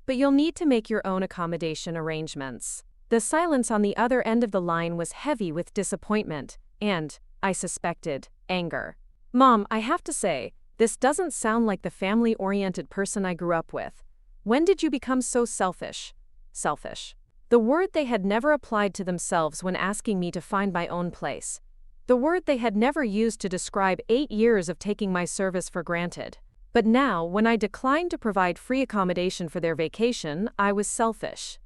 but you'll need to make your own accommodation arrangements." The silence on the other end of the line was heavy with disappointment and, I suspected, anger. "Mom, I have to say, this doesn't sound like the family-oriented person I grew up with. When did you become so selfish?" Selfish. The word they had never applied to themselves when asking me to find my own place. The word they had never used to describe 8 years of taking my service for granted. But now, when I declined to provide free accommodation for their vacation, I was selfish.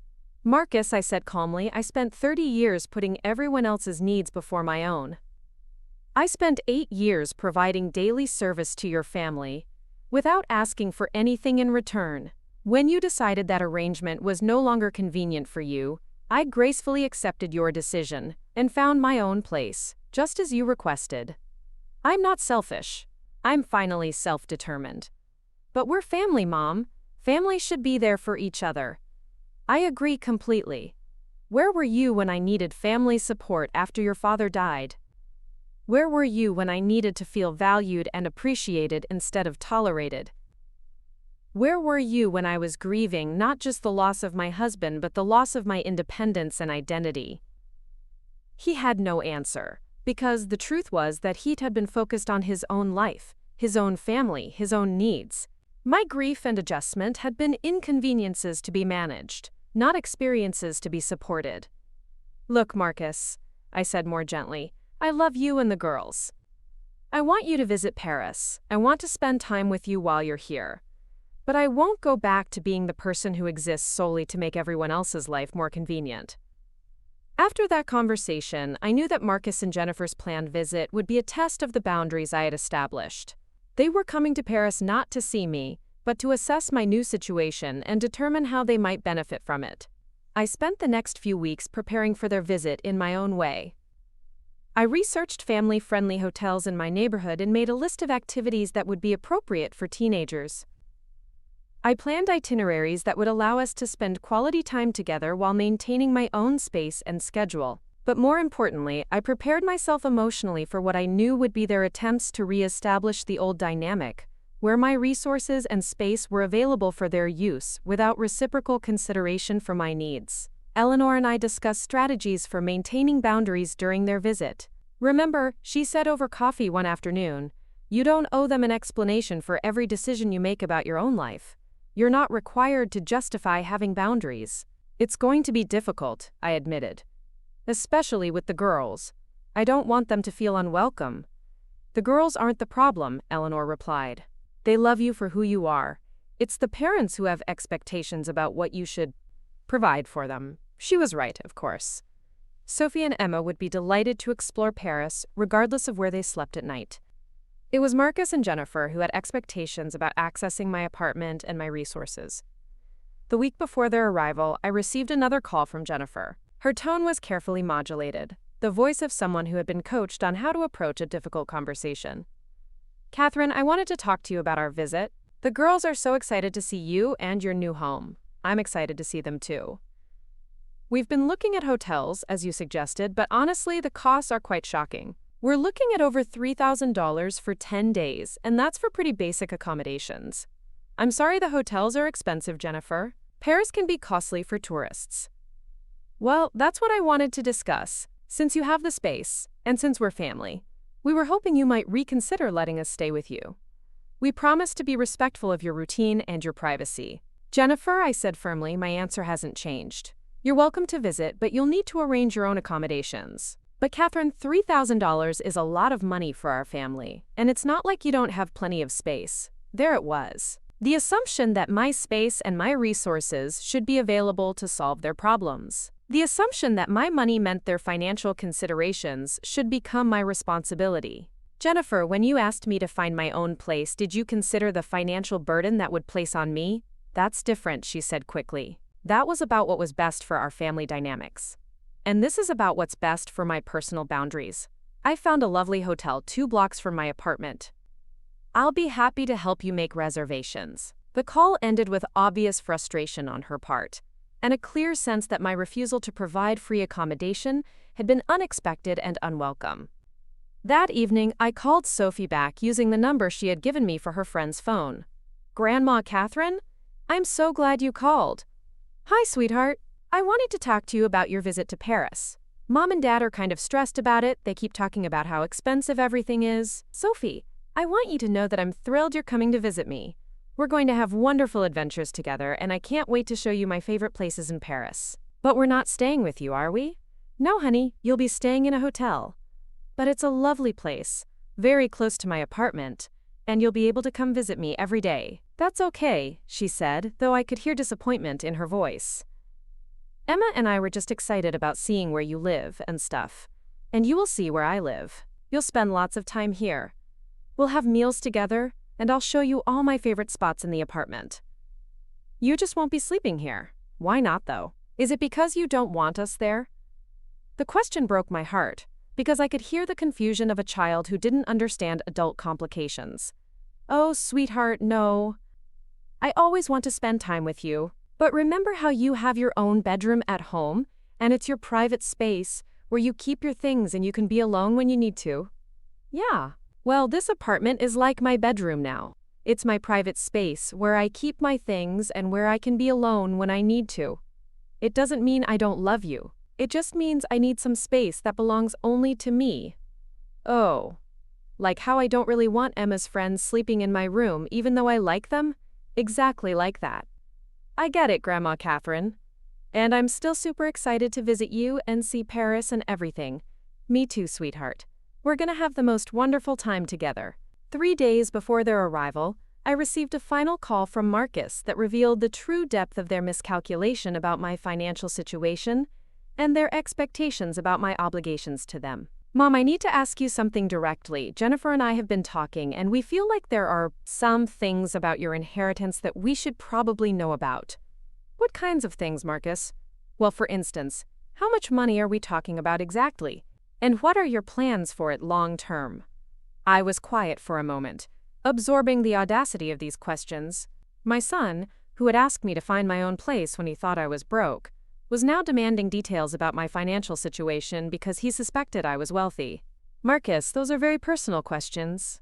"Marcus," I said calmly, "I spent 30 years putting everyone else's needs before my own. I spent 8 years providing daily service to your family, without asking for anything in return. When you decided that arrangement was no longer convenient for you, I gracefully accepted your decision and found my own place, just as you requested. I'm not selfish. I'm finally self-determined. But we're family, Mom. Families should be there for each other." "I agree completely. Where were you when I needed family support after your father died? Where were you when I needed to feel valued and appreciated instead of tolerated? Where were you when I was grieving not just the loss of my husband but the loss of my independence and identity?" He had no answer, because the truth was that he had been focused on his own life, his own family, his own needs. My grief and adjustment had been inconveniences to be managed, not experiences to be supported. "Look, Marcus," I said more gently, "I love you and the girls. I want you to visit Paris. I want to spend time with you while you're here. But I won't go back to being the person who exists solely to make everyone else's life more convenient. After that conversation, I knew that Marcus and Jennifer's planned visit would be a test of the boundaries I had established. They were coming to Paris not to see me, but to assess my new situation and determine how they might benefit from it. I spent the next few weeks preparing for their visit in my own way. I researched family-friendly hotels in my neighborhood and made a list of activities that would be appropriate for teenagers. I planned itineraries that would allow us to spend quality time together while maintaining my own space and schedule. But more importantly, I prepared myself emotionally for what I knew would be their attempts to re-establish the old dynamic, where my resources and space were available for their use without reciprocal consideration for my needs. Eleanor and I discussed strategies for maintaining boundaries during their visit. Remember, she said over coffee one afternoon, you don't owe them an explanation for every decision you make about your own life. You're not required to justify having boundaries. It's going to be difficult, I admitted. Especially with the girls. I don't want them to feel unwelcome. The girls aren't the problem, Eleanor replied. They love you for who you are. It's the parents who have expectations about what you should provide for them. She was right, of course. Sophie and Emma would be delighted to explore Paris, regardless of where they slept at night. It was Marcus and Jennifer who had expectations about accessing my apartment and my resources. The week before their arrival, I received another call from Jennifer. Her tone was carefully modulated, the voice of someone who had been coached on how to approach a difficult conversation. Catherine, I wanted to talk to you about our visit. The girls are so excited to see you and your new home. I'm excited to see them too. We've been looking at hotels, as you suggested, but honestly, the costs are quite shocking. We're looking at over $3,000 for 10 days, and that's for pretty basic accommodations. I'm sorry the hotels are expensive, Jennifer. Paris can be costly for tourists. Well, that's what I wanted to discuss. Since you have the space, and since we're family, we were hoping you might reconsider letting us stay with you. We promise to be respectful of your routine and your privacy. Jennifer, I said firmly, my answer hasn't changed. You're welcome to visit, but you'll need to arrange your own accommodations. But Catherine, $3,000 is a lot of money for our family, and it's not like you don't have plenty of space. There it was. The assumption that my space and my resources should be available to solve their problems. The assumption that my money meant their financial considerations should become my responsibility. Jennifer, when you asked me to find my own place, did you consider the financial burden that would place on me? That's different, she said quickly. That was about what was best for our family dynamics. And this is about what's best for my personal boundaries. I found a lovely hotel 2 blocks from my apartment. I'll be happy to help you make reservations. The call ended with obvious frustration on her part, and a clear sense that my refusal to provide free accommodation had been unexpected and unwelcome. That evening, I called Sophie back using the number she had given me for her friend's phone. Grandma Catherine? I'm so glad you called. Hi, sweetheart. I wanted to talk to you about your visit to Paris. Mom and Dad are kind of stressed about it. They keep talking about how expensive everything is. Sophie, I want you to know that I'm thrilled you're coming to visit me. We're going to have wonderful adventures together, and I can't wait to show you my favorite places in Paris. But we're not staying with you, are we? No, honey, you'll be staying in a hotel. But it's a lovely place, very close to my apartment, and you'll be able to come visit me every day. That's okay, she said, though I could hear disappointment in her voice. Emma and I were just excited about seeing where you live and stuff. And you will see where I live. You'll spend lots of time here. We'll have meals together, and I'll show you all my favorite spots in the apartment. You just won't be sleeping here. Why not, though? Is it because you don't want us there? The question broke my heart, because I could hear the confusion of a child who didn't understand adult complications. Oh, sweetheart, no. I always want to spend time with you. But remember how you have your own bedroom at home, and it's your private space, where you keep your things and you can be alone when you need to? Yeah. Well, this apartment is like my bedroom now. It's my private space, where I keep my things and where I can be alone when I need to. It doesn't mean I don't love you. It just means I need some space that belongs only to me. Oh. Like how I don't really want Emma's friends sleeping in my room even though I like them? Exactly like that. I get it, Grandma Catherine. And I'm still super excited to visit you and see Paris and everything. Me too, sweetheart. We're gonna have the most wonderful time together. 3 days before their arrival, I received a final call from Marcus that revealed the true depth of their miscalculation about my financial situation and their expectations about my obligations to them. Mom, I need to ask you something directly. Jennifer and I have been talking, and we feel like there are some things about your inheritance that we should probably know about. What kinds of things, Marcus? Well, for instance, how much money are we talking about exactly? And what are your plans for it long term? I was quiet for a moment, absorbing the audacity of these questions. My son, who had asked me to find my own place when he thought I was broke, was now demanding details about my financial situation because he suspected I was wealthy. Marcus, those are very personal questions.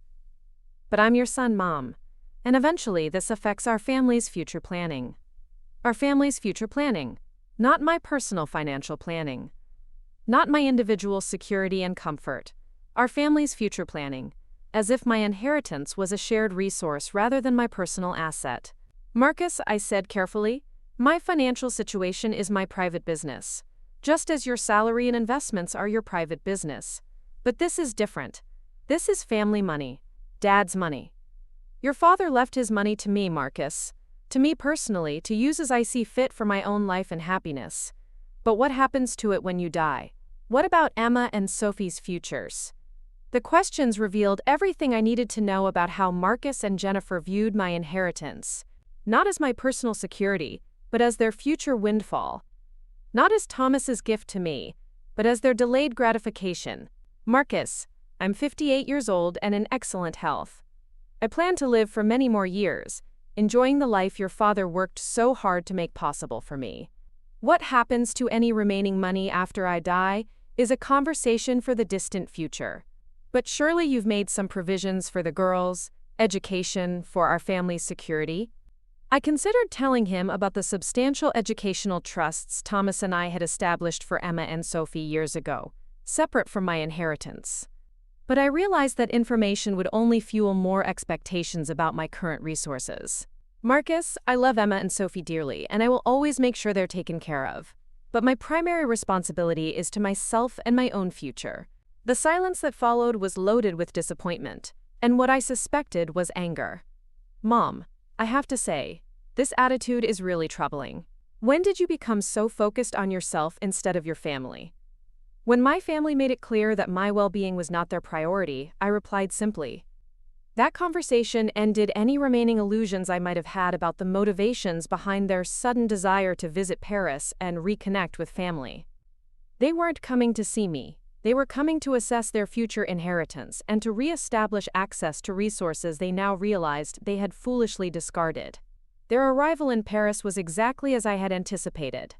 But I'm your son, Mom, and eventually this affects our family's future planning. Our family's future planning, not my personal financial planning. Not my individual security and comfort. Our family's future planning, as if my inheritance was a shared resource rather than my personal asset. Marcus, I said carefully, my financial situation is my private business, just as your salary and investments are your private business. But this is different. This is family money, Dad's money. Your father left his money to me, Marcus, to me personally, to use as I see fit for my own life and happiness. But what happens to it when you die? What about Emma and Sophie's futures? The questions revealed everything I needed to know about how Marcus and Jennifer viewed my inheritance, not as my personal security, but as their future windfall. Not as Thomas's gift to me, but as their delayed gratification. Marcus, I'm 58 years old and in excellent health. I plan to live for many more years, enjoying the life your father worked so hard to make possible for me. What happens to any remaining money after I die is a conversation for the distant future. But surely you've made some provisions for the girls, education, for our family's security. I considered telling him about the substantial educational trusts Thomas and I had established for Emma and Sophie years ago, separate from my inheritance. But I realized that information would only fuel more expectations about my current resources. Marcus, I love Emma and Sophie dearly, and I will always make sure they're taken care of. But my primary responsibility is to myself and my own future. The silence that followed was loaded with disappointment, and what I suspected was anger. Mom, I have to say, this attitude is really troubling. When did you become so focused on yourself instead of your family? When my family made it clear that my well-being was not their priority, I replied simply. That conversation ended any remaining illusions I might have had about the motivations behind their sudden desire to visit Paris and reconnect with family. They weren't coming to see me. They were coming to assess their future inheritance and to re-establish access to resources they now realized they had foolishly discarded. Their arrival in Paris was exactly as I had anticipated.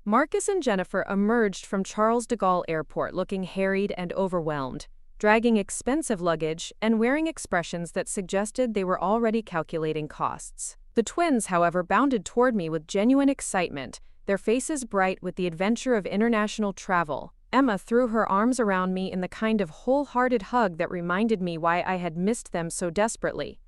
Marcus and Jennifer emerged from Charles de Gaulle Airport looking harried and overwhelmed, dragging expensive luggage and wearing expressions that suggested they were already calculating costs. The twins, however, bounded toward me with genuine excitement, their faces bright with the adventure of international travel. Emma threw her arms around me in the kind of wholehearted hug that reminded me why I had missed them so desperately.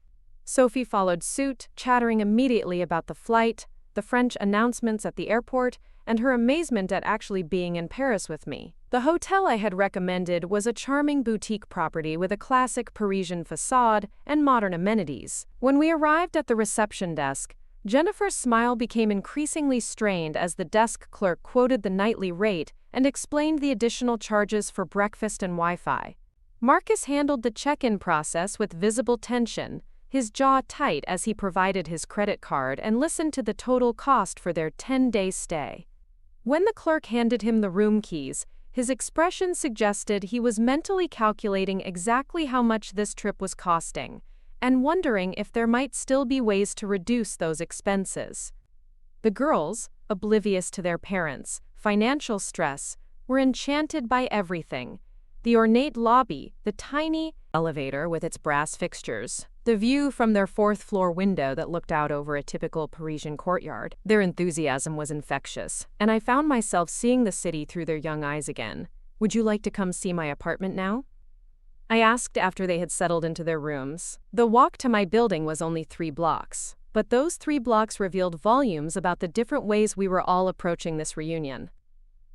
Sophie followed suit, chattering immediately about the flight, the French announcements at the airport, and her amazement at actually being in Paris with me. The hotel I had recommended was a charming boutique property with a classic Parisian facade and modern amenities. When we arrived at the reception desk, Jennifer's smile became increasingly strained as the desk clerk quoted the nightly rate and explained the additional charges for breakfast and Wi-Fi. Marcus handled the check-in process with visible tension, his jaw tight as he provided his credit card and listened to the total cost for their 10-day stay. When the clerk handed him the room keys, his expression suggested he was mentally calculating exactly how much this trip was costing, and wondering if there might still be ways to reduce those expenses. The girls, oblivious to their parents' financial stress, were enchanted by everything. The ornate lobby, the tiny elevator with its brass fixtures, the view from their fourth-floor window that looked out over a typical Parisian courtyard. Their enthusiasm was infectious, and I found myself seeing the city through their young eyes again. Would you like to come see my apartment now? I asked after they had settled into their rooms. The walk to my building was only 3 blocks, but those 3 blocks revealed volumes about the different ways we were all approaching this reunion.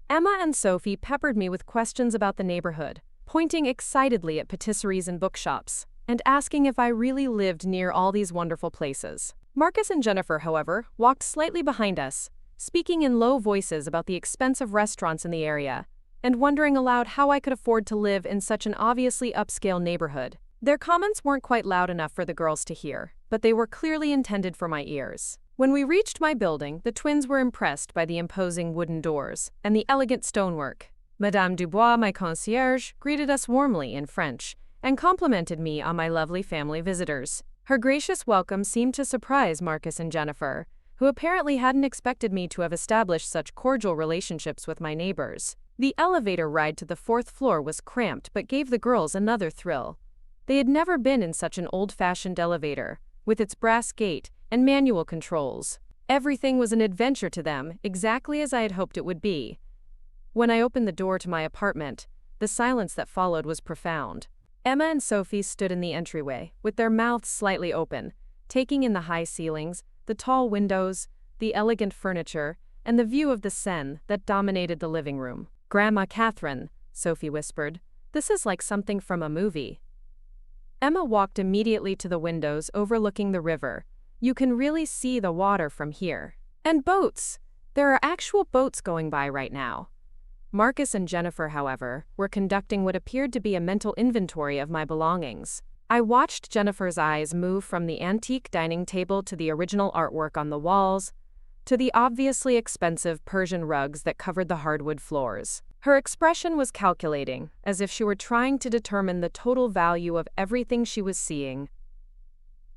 Emma and Sophie peppered me with questions about the neighborhood, pointing excitedly at patisseries and bookshops. and asking if I really lived near all these wonderful places. Marcus and Jennifer, however, walked slightly behind us, speaking in low voices about the expensive restaurants in the area, and wondering aloud how I could afford to live in such an obviously upscale neighborhood. Their comments weren't quite loud enough for the girls to hear, but they were clearly intended for my ears. When we reached my building, the twins were impressed by the imposing wooden doors and the elegant stonework. Madame Dubois, my concierge, greeted us warmly in French and complimented me on my lovely family visitors. Her gracious welcome seemed to surprise Marcus and Jennifer, who apparently hadn't expected me to have established such cordial relationships with my neighbors. The elevator ride to the 4th floor was cramped but gave the girls another thrill. They had never been in such an old-fashioned elevator, with its brass gate and manual controls. Everything was an adventure to them, exactly as I had hoped it would be. When I opened the door to my apartment, the silence that followed was profound. Emma and Sophie stood in the entryway, with their mouths slightly open, taking in the high ceilings, the tall windows, the elegant furniture, and the view of the Seine that dominated the living room. "Grandma Catherine," Sophie whispered, "this is like something from a movie." Emma walked immediately to the windows overlooking the river. "You can really see the water from here. And boats! There are actual boats going by right now." Marcus and Jennifer, however, were conducting what appeared to be a mental inventory of my belongings. I watched Jennifer's eyes move from the antique dining table to the original artwork on the walls, to the obviously expensive Persian rugs that covered the hardwood floors. Her expression was calculating, as if she were trying to determine the total value of everything she was seeing.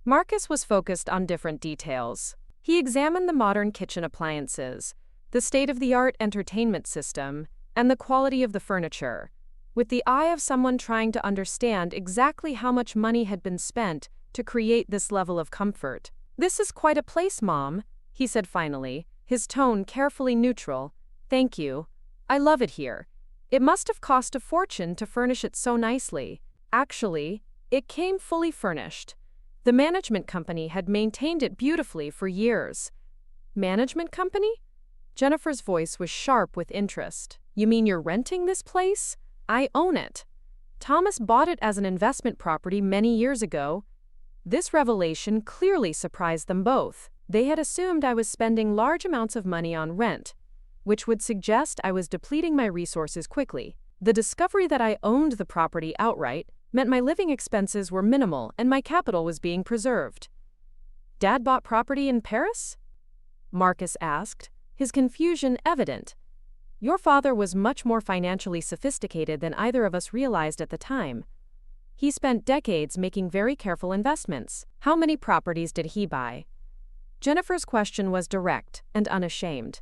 Marcus was focused on different details. He examined the modern kitchen appliances, the state-of-the-art entertainment system, and the quality of the furniture, with the eye of someone trying to understand exactly how much money had been spent to create this level of comfort. "This is quite a place, Mom," he said finally, his tone carefully neutral. "Thank you. I love it here. It must have cost a fortune to furnish it so nicely." Actually, it came fully furnished. The management company had maintained it beautifully for years. "Management company?" Jennifer's voice was sharp with interest. "You mean you're renting this place? I own it. Thomas bought it as an investment property many years ago." This revelation clearly surprised them both. They had assumed I was spending large amounts of money on rent, which would suggest I was depleting my resources quickly. The discovery that I owned the property outright meant my living expenses were minimal and my capital was being preserved. "Dad bought property in Paris?" Marcus asked, his confusion evident. "Your father was much more financially sophisticated than either of us realized at the time. He spent decades making very careful investments. How many properties did he buy?" Jennifer's question was direct and unashamed.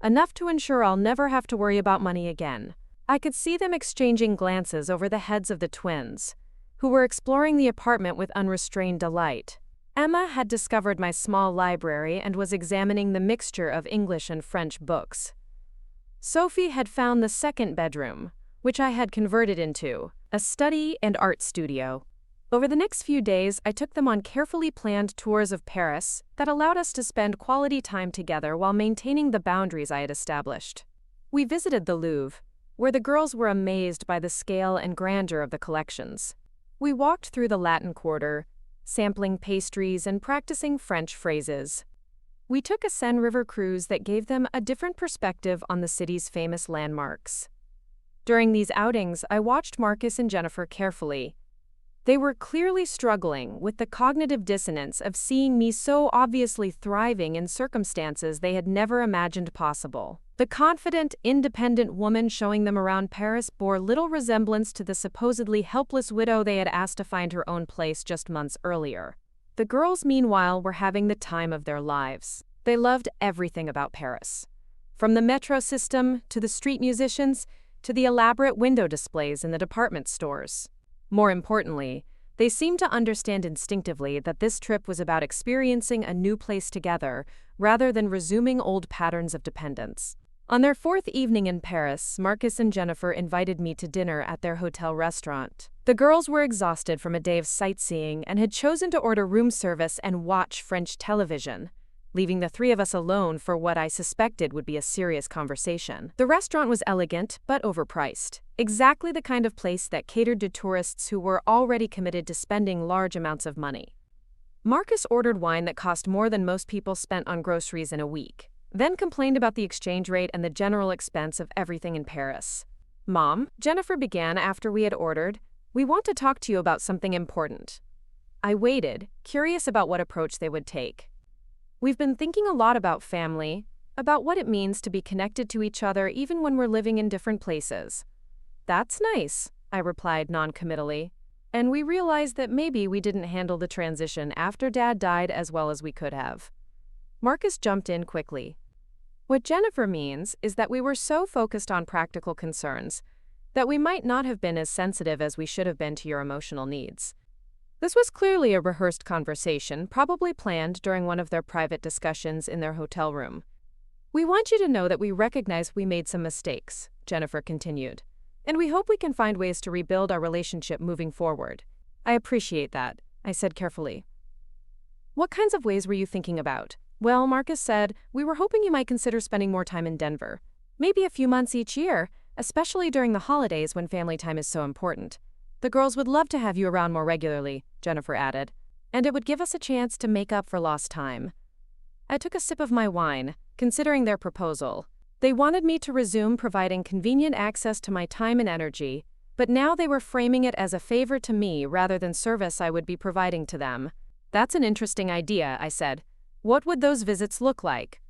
"Enough to ensure I'll never have to worry about money again." I could see them exchanging glances over the heads of the twins, who were exploring the apartment with unrestrained delight. Emma had discovered my small library and was examining the mixture of English and French books. Sophie had found the second bedroom, which I had converted into a study and art studio. Over the next few days, I took them on carefully planned tours of Paris that allowed us to spend quality time together while maintaining the boundaries I had established. We visited the Louvre, where the girls were amazed by the scale and grandeur of the collections. We walked through the Latin Quarter, sampling pastries and practicing French phrases. We took a Seine River cruise that gave them a different perspective on the city's famous landmarks. During these outings, I watched Marcus and Jennifer carefully. They were clearly struggling with the cognitive dissonance of seeing me so obviously thriving in circumstances they had never imagined possible. The confident, independent woman showing them around Paris bore little resemblance to the supposedly helpless widow they had asked to find her own place just months earlier. The girls, meanwhile, were having the time of their lives. They loved everything about Paris. From the metro system, to the street musicians, to the elaborate window displays in the department stores. More importantly, they seemed to understand instinctively that this trip was about experiencing a new place together, rather than resuming old patterns of dependence. On their 4th evening in Paris, Marcus and Jennifer invited me to dinner at their hotel restaurant. The girls were exhausted from a day of sightseeing and had chosen to order room service and watch French television, leaving the three of us alone for what I suspected would be a serious conversation. The restaurant was elegant but overpriced, exactly the kind of place that catered to tourists who were already committed to spending large amounts of money. Marcus ordered wine that cost more than most people spent on groceries in a week, then complained about the exchange rate and the general expense of everything in Paris. "Mom," Jennifer began after we had ordered, "we want to talk to you about something important." I waited, curious about what approach they would take. "We've been thinking a lot about family, about what it means to be connected to each other even when we're living in different places." "That's nice," I replied non-committally. "And we realized that maybe we didn't handle the transition after Dad died as well as we could have." Marcus jumped in quickly. "What Jennifer means is that we were so focused on practical concerns that we might not have been as sensitive as we should have been to your emotional needs." This was clearly a rehearsed conversation, probably planned during one of their private discussions in their hotel room. "We want you to know that we recognize we made some mistakes," Jennifer continued, "and we hope we can find ways to rebuild our relationship moving forward." "I appreciate that," I said carefully. "What kinds of ways were you thinking about?" "Well," Marcus said, "we were hoping you might consider spending more time in Denver. Maybe a few months each year, especially during the holidays when family time is so important. The girls would love to have you around more regularly," Jennifer added, "and it would give us a chance to make up for lost time." I took a sip of my wine, considering their proposal. They wanted me to resume providing convenient access to my time and energy, but now they were framing it as a favor to me rather than service I would be providing to them. "That's an interesting idea," I said. "What would those visits look like?"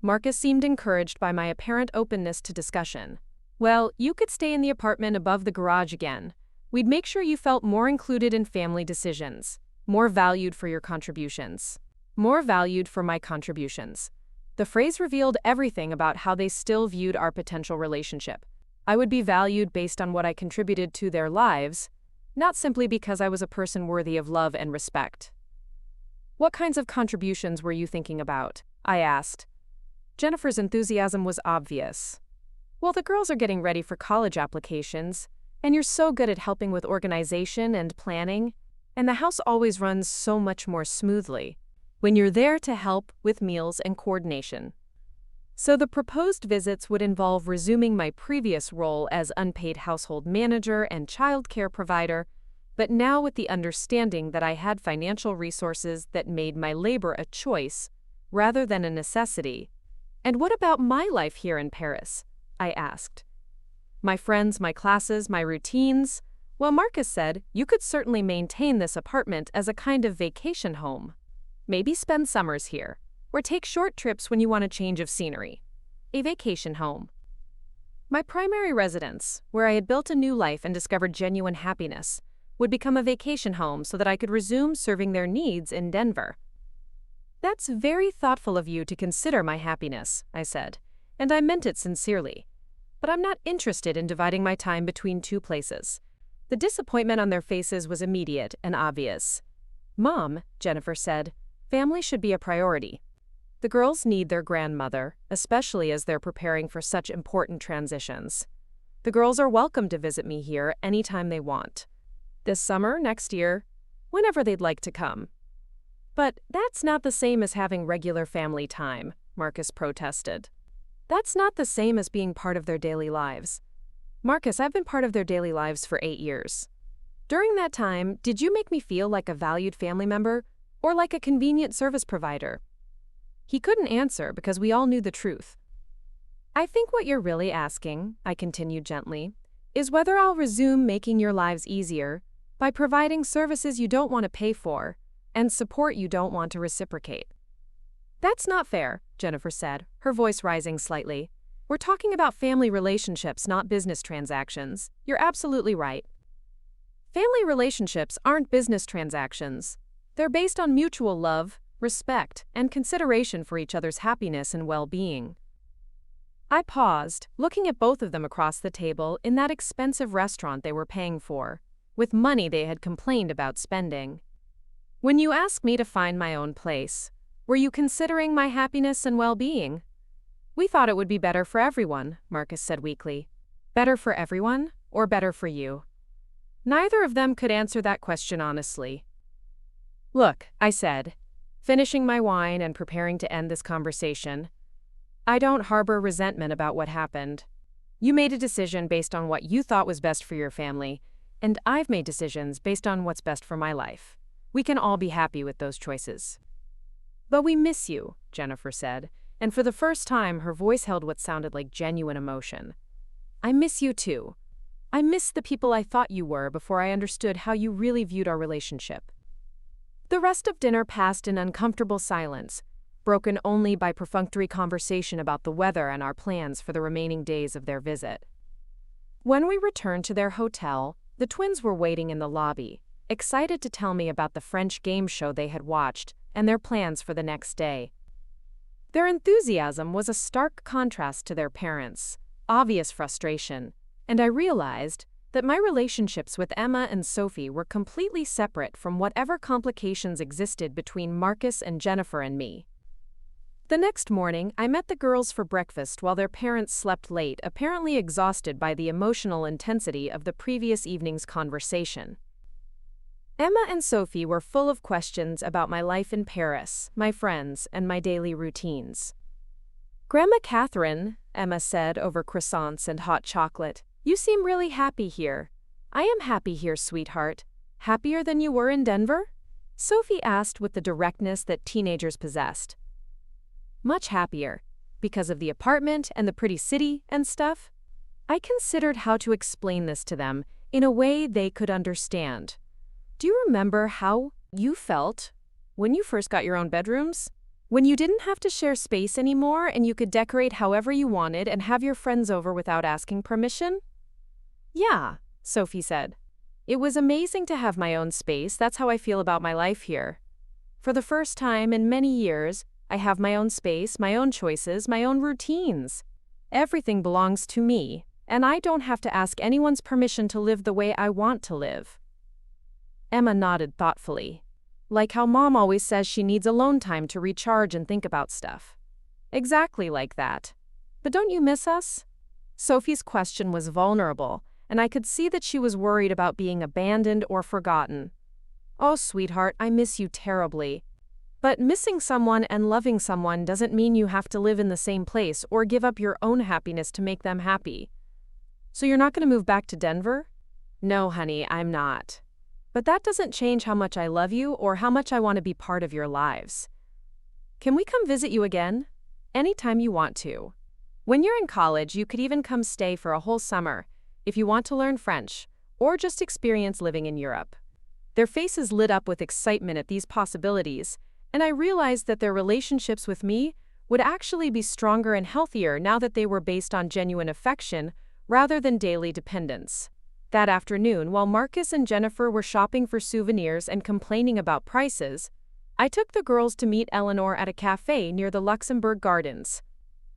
Marcus seemed encouraged by my apparent openness to discussion. "Well, you could stay in the apartment above the garage again. We'd make sure you felt more included in family decisions, more valued for your contributions." More valued for my contributions. The phrase revealed everything about how they still viewed our potential relationship. I would be valued based on what I contributed to their lives, not simply because I was a person worthy of love and respect. "What kinds of contributions were you thinking about?" I asked. Jennifer's enthusiasm was obvious. "Well, the girls are getting ready for college applications, and you're so good at helping with organization and planning, and the house always runs so much more smoothly when you're there to help with meals and coordination." So the proposed visits would involve resuming my previous role as unpaid household manager and childcare provider, but now with the understanding that I had financial resources that made my labor a choice rather than a necessity. "And what about my life here in Paris?" I asked. "My friends, my classes, my routines?" Well, Marcus said, "You could certainly maintain this apartment as a kind of vacation home. Maybe spend summers here, or take short trips when you want a change of scenery. A vacation home. My primary residence, where I had built a new life and discovered genuine happiness, would become a vacation home so that I could resume serving their needs in Denver." "That's very thoughtful of you to consider my happiness," I said, "and I meant it sincerely. But I'm not interested in dividing my time between two places." The disappointment on their faces was immediate and obvious. "Mom," Jennifer said, "family should be a priority. The girls need their grandmother, especially as they're preparing for such important transitions. The girls are welcome to visit me here anytime they want. This summer, next year, whenever they'd like to come." "But that's not the same as having regular family time," Marcus protested. "That's not the same as being part of their daily lives. Marcus, I've been part of their daily lives for 8 years. During that time, did you make me feel like a valued family member or like a convenient service provider?" He couldn't answer because we all knew the truth. "I think what you're really asking," I continued gently, "is whether I'll resume making your lives easier by providing services you don't want to pay for and support you don't want to reciprocate." "That's not fair," Jennifer said, her voice rising slightly. "We're talking about family relationships, not business transactions. You're absolutely right. Family relationships aren't business transactions. They're based on mutual love, respect, and consideration for each other's happiness and well-being." I paused, looking at both of them across the table in that expensive restaurant they were paying for, with money they had complained about spending. "When you asked me to find my own place, were you considering my happiness and well-being?" "We thought it would be better for everyone," Marcus said weakly. "Better for everyone, or better for you?" Neither of them could answer that question honestly. "Look," I said, finishing my wine and preparing to end this conversation, "I don't harbor resentment about what happened. You made a decision based on what you thought was best for your family, and I've made decisions based on what's best for my life. We can all be happy with those choices. But we miss you, Jennifer said, and for the first time her voice held what sounded like genuine emotion. I miss you too. I miss the people I thought you were before I understood how you really viewed our relationship. The rest of dinner passed in uncomfortable silence, broken only by perfunctory conversation about the weather and our plans for the remaining days of their visit. When we returned to their hotel, the twins were waiting in the lobby, excited to tell me about the French game show they had watched and their plans for the next day. Their enthusiasm was a stark contrast to their parents' obvious frustration, and I realized that my relationships with Emma and Sophie were completely separate from whatever complications existed between Marcus and Jennifer and me. The next morning, I met the girls for breakfast while their parents slept late, apparently exhausted by the emotional intensity of the previous evening's conversation. Emma and Sophie were full of questions about my life in Paris, my friends, and my daily routines. "Grandma Catherine," Emma said over croissants and hot chocolate, "you seem really happy here." "I am happy here, sweetheart." "Happier than you were in Denver?" Sophie asked with the directness that teenagers possessed. "Much happier. Because of the apartment and the pretty city and stuff?" I considered how to explain this to them in a way they could understand. "Do you remember how you felt when you first got your own bedrooms? When you didn't have to share space anymore and you could decorate however you wanted and have your friends over without asking permission?" "Yeah," Sophie said. "It was amazing to have my own space. That's how I feel about my life here. For the first time in many years, I have my own space, my own choices, my own routines. Everything belongs to me, and I don't have to ask anyone's permission to live the way I want to live." Emma nodded thoughtfully. "Like how Mom always says she needs alone time to recharge and think about stuff." "Exactly like that. But don't you miss us?" Sophie's question was vulnerable, and I could see that she was worried about being abandoned or forgotten. "Oh, sweetheart, I miss you terribly. But missing someone and loving someone doesn't mean you have to live in the same place or give up your own happiness to make them happy." "So you're not going to move back to Denver?" "No, honey, I'm not. But that doesn't change how much I love you or how much I want to be part of your lives. Can we come visit you again? Anytime you want to. When you're in college, you could even come stay for a whole summer if you want to learn French or just experience living in Europe." Their faces lit up with excitement at these possibilities, and I realized that their relationships with me would actually be stronger and healthier now that they were based on genuine affection rather than daily dependence. That afternoon, while Marcus and Jennifer were shopping for souvenirs and complaining about prices, I took the girls to meet Eleanor at a cafe near the Luxembourg Gardens.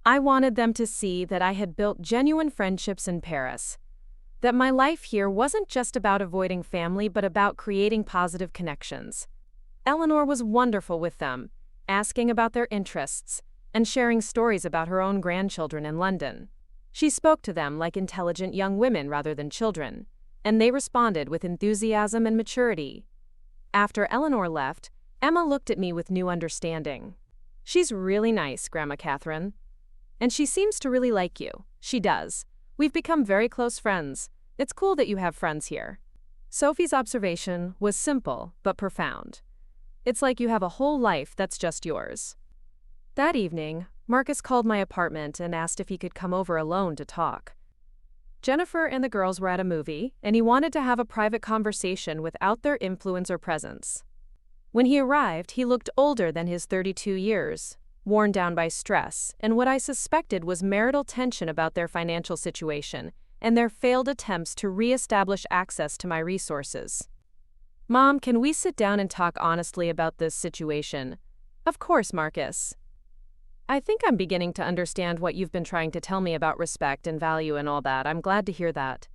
I wanted them to see that I had built genuine friendships in Paris, that my life here wasn't just about avoiding family but about creating positive connections. Eleanor was wonderful with them, asking about their interests and sharing stories about her own grandchildren in London. She spoke to them like intelligent young women rather than children, and they responded with enthusiasm and maturity. After Eleanor left, Emma looked at me with new understanding. "She's really nice, Grandma Catherine. And she seems to really like you." "She does. We've become very close friends. It's cool that you have friends here." Sophie's observation was simple but profound. "It's like you have a whole life that's just yours." That evening, Marcus called my apartment and asked if he could come over alone to talk. Jennifer and the girls were at a movie, and he wanted to have a private conversation without their influence or presence. When he arrived, he looked older than his 32 years, worn down by stress and what I suspected was marital tension about their financial situation and their failed attempts to re-establish access to my resources. "Mom, can we sit down and talk honestly about this situation?" "Of course, Marcus. I think I'm beginning to understand what you've been trying to tell me about respect and value and all that. I'm glad to hear that.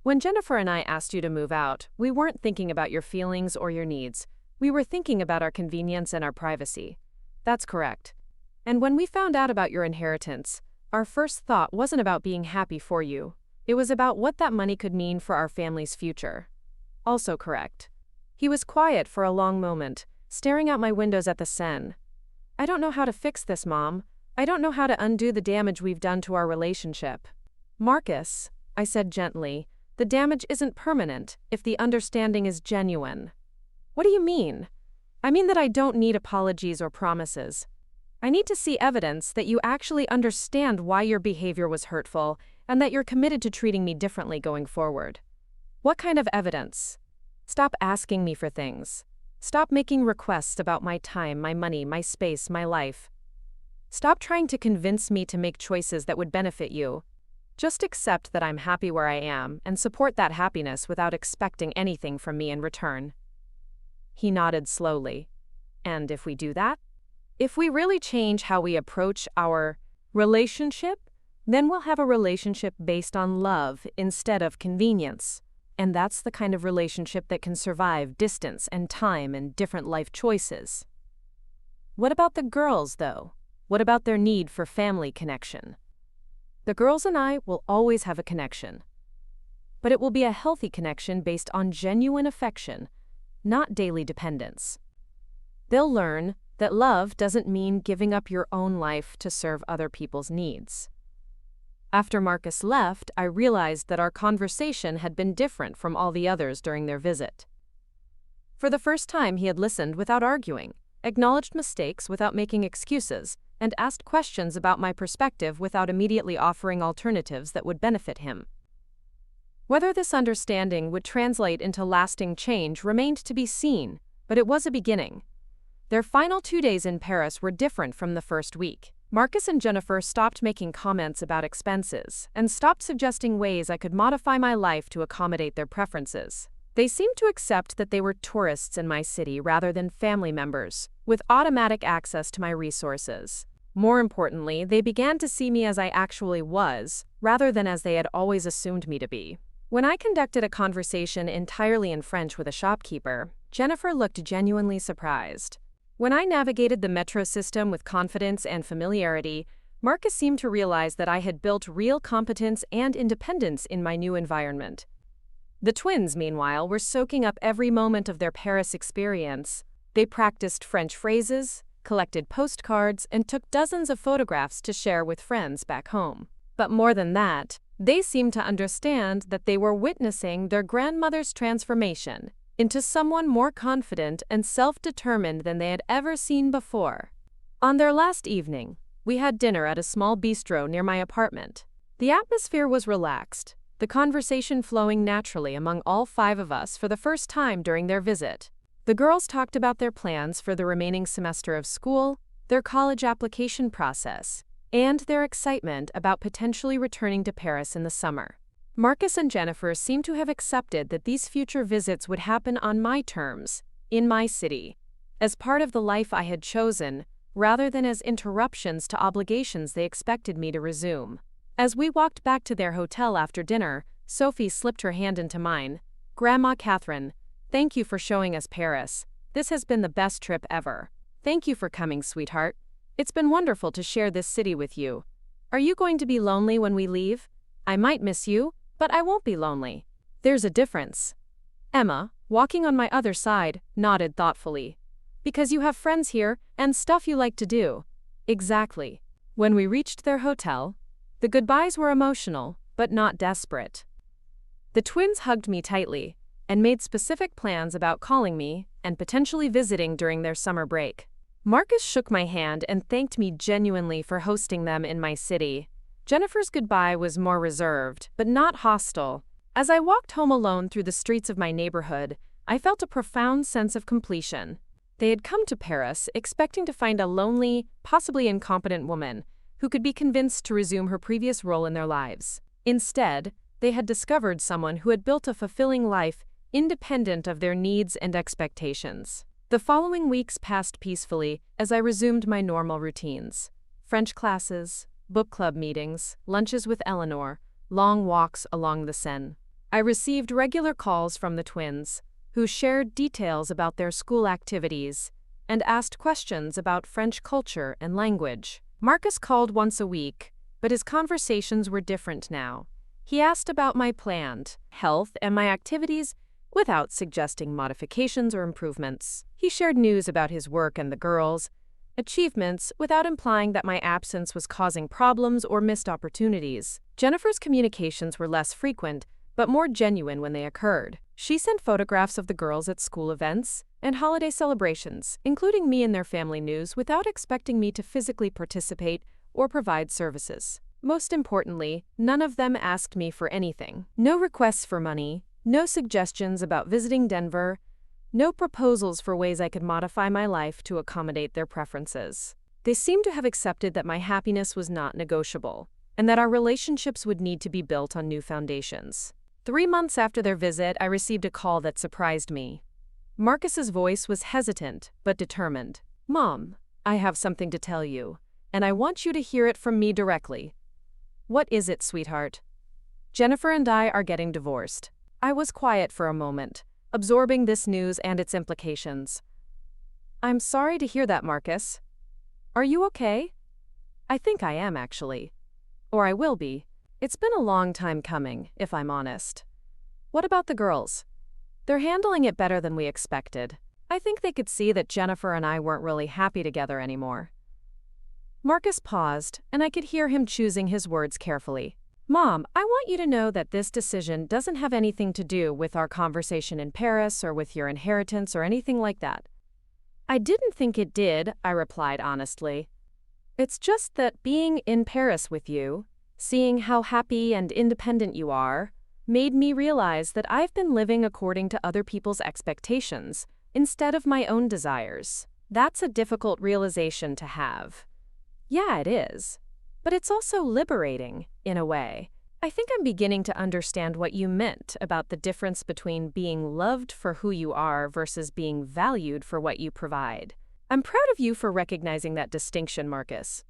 When Jennifer and I asked you to move out, we weren't thinking about your feelings or your needs. We were thinking about our convenience and our privacy." "That's correct. And when we found out about your inheritance, our first thought wasn't about being happy for you. It was about what that money could mean for our family's future." "Also correct." He was quiet for a long moment, staring out my windows at the Seine. "I don't know how to fix this, Mom. I don't know how to undo the damage we've done to our relationship." Marcus, I said gently, the damage isn't permanent if the understanding is genuine. What do you mean? I mean that I don't need apologies or promises. I need to see evidence that you actually understand why your behavior was hurtful and that you're committed to treating me differently going forward. What kind of evidence? Stop asking me for things. Stop making requests about my time, my money, my space, my life. Stop trying to convince me to make choices that would benefit you. Just accept that I'm happy where I am and support that happiness without expecting anything from me in return. He nodded slowly. And if we do that? If we really change how we approach our relationship, then we'll have a relationship based on love instead of convenience. And that's the kind of relationship that can survive distance and time and different life choices. What about the girls, though? What about their need for family connection? The girls and I will always have a connection. But it will be a healthy connection based on genuine affection, not daily dependence. They'll learn that love doesn't mean giving up your own life to serve other people's needs. After Marcus left, I realized that our conversation had been different from all the others during their visit. For the first time, he had listened without arguing, acknowledged mistakes without making excuses, and asked questions about my perspective without immediately offering alternatives that would benefit him. Whether this understanding would translate into lasting change remained to be seen, but it was a beginning. Their final 2 days in Paris were different from the first week. Marcus and Jennifer stopped making comments about expenses and stopped suggesting ways I could modify my life to accommodate their preferences. They seemed to accept that they were tourists in my city rather than family members, with automatic access to my resources. More importantly, they began to see me as I actually was, rather than as they had always assumed me to be. When I conducted a conversation entirely in French with a shopkeeper, Jennifer looked genuinely surprised. When I navigated the metro system with confidence and familiarity, Marcus seemed to realize that I had built real competence and independence in my new environment. The twins, meanwhile, were soaking up every moment of their Paris experience. They practiced French phrases, collected postcards, and took dozens of photographs to share with friends back home. But more than that, they seemed to understand that they were witnessing their grandmother's transformation into someone more confident and self-determined than they had ever seen before. On their last evening, we had dinner at a small bistro near my apartment. The atmosphere was relaxed, the conversation flowing naturally among all 5 of us for the first time during their visit. The girls talked about their plans for the remaining semester of school, their college application process, and their excitement about potentially returning to Paris in the summer. Marcus and Jennifer seemed to have accepted that these future visits would happen on my terms, in my city, as part of the life I had chosen, rather than as interruptions to obligations they expected me to resume. As we walked back to their hotel after dinner, Sophie slipped her hand into mine. "Grandma Catherine, thank you for showing us Paris. This has been the best trip ever. Thank you for coming, sweetheart. It's been wonderful to share this city with you. Are you going to be lonely when we leave? I might miss you, but I won't be lonely." "There's a difference." Emma, walking on my other side, nodded thoughtfully. "Because you have friends here and stuff you like to do." "Exactly." When we reached their hotel, the goodbyes were emotional, but not desperate. The twins hugged me tightly and made specific plans about calling me and potentially visiting during their summer break. Marcus shook my hand and thanked me genuinely for hosting them in my city. Jennifer's goodbye was more reserved, but not hostile. As I walked home alone through the streets of my neighborhood, I felt a profound sense of completion. They had come to Paris expecting to find a lonely, possibly incompetent woman who could be convinced to resume her previous role in their lives. Instead, they had discovered someone who had built a fulfilling life independent of their needs and expectations. The following weeks passed peacefully as I resumed my normal routines. French classes, book club meetings, lunches with Eleanor, long walks along the Seine. I received regular calls from the twins, who shared details about their school activities and asked questions about French culture and language. Marcus called once a week, but his conversations were different now. He asked about my planned health and my activities without suggesting modifications or improvements. He shared news about his work and the girls, achievements without implying that my absence was causing problems or missed opportunities. Jennifer's communications were less frequent, but more genuine when they occurred. She sent photographs of the girls at school events and holiday celebrations, including me in their family news without expecting me to physically participate or provide services. Most importantly, none of them asked me for anything. No requests for money, no suggestions about visiting Denver, no proposals for ways I could modify my life to accommodate their preferences. They seemed to have accepted that my happiness was not negotiable, and that our relationships would need to be built on new foundations. 3 months after their visit, I received a call that surprised me. Marcus's voice was hesitant but determined. "Mom, I have something to tell you, and I want you to hear it from me directly." "What is it, sweetheart?" "Jennifer and I are getting divorced." I was quiet for a moment, absorbing this news and its implications. "I'm sorry to hear that, Marcus. Are you okay?" "I think I am, actually. Or I will be. It's been a long time coming, if I'm honest." "What about the girls?" "They're handling it better than we expected. I think they could see that Jennifer and I weren't really happy together anymore." Marcus paused, and I could hear him choosing his words carefully. "Mom, I want you to know that this decision doesn't have anything to do with our conversation in Paris or with your inheritance or anything like that." "I didn't think it did," I replied honestly. "It's just that being in Paris with you, seeing how happy and independent you are, made me realize that I've been living according to other people's expectations instead of my own desires. That's a difficult realization to have." "Yeah, it is. But it's also liberating, in a way. I think I'm beginning to understand what you meant about the difference between being loved for who you are versus being valued for what you provide. I'm proud of you for recognizing that distinction, Marcus.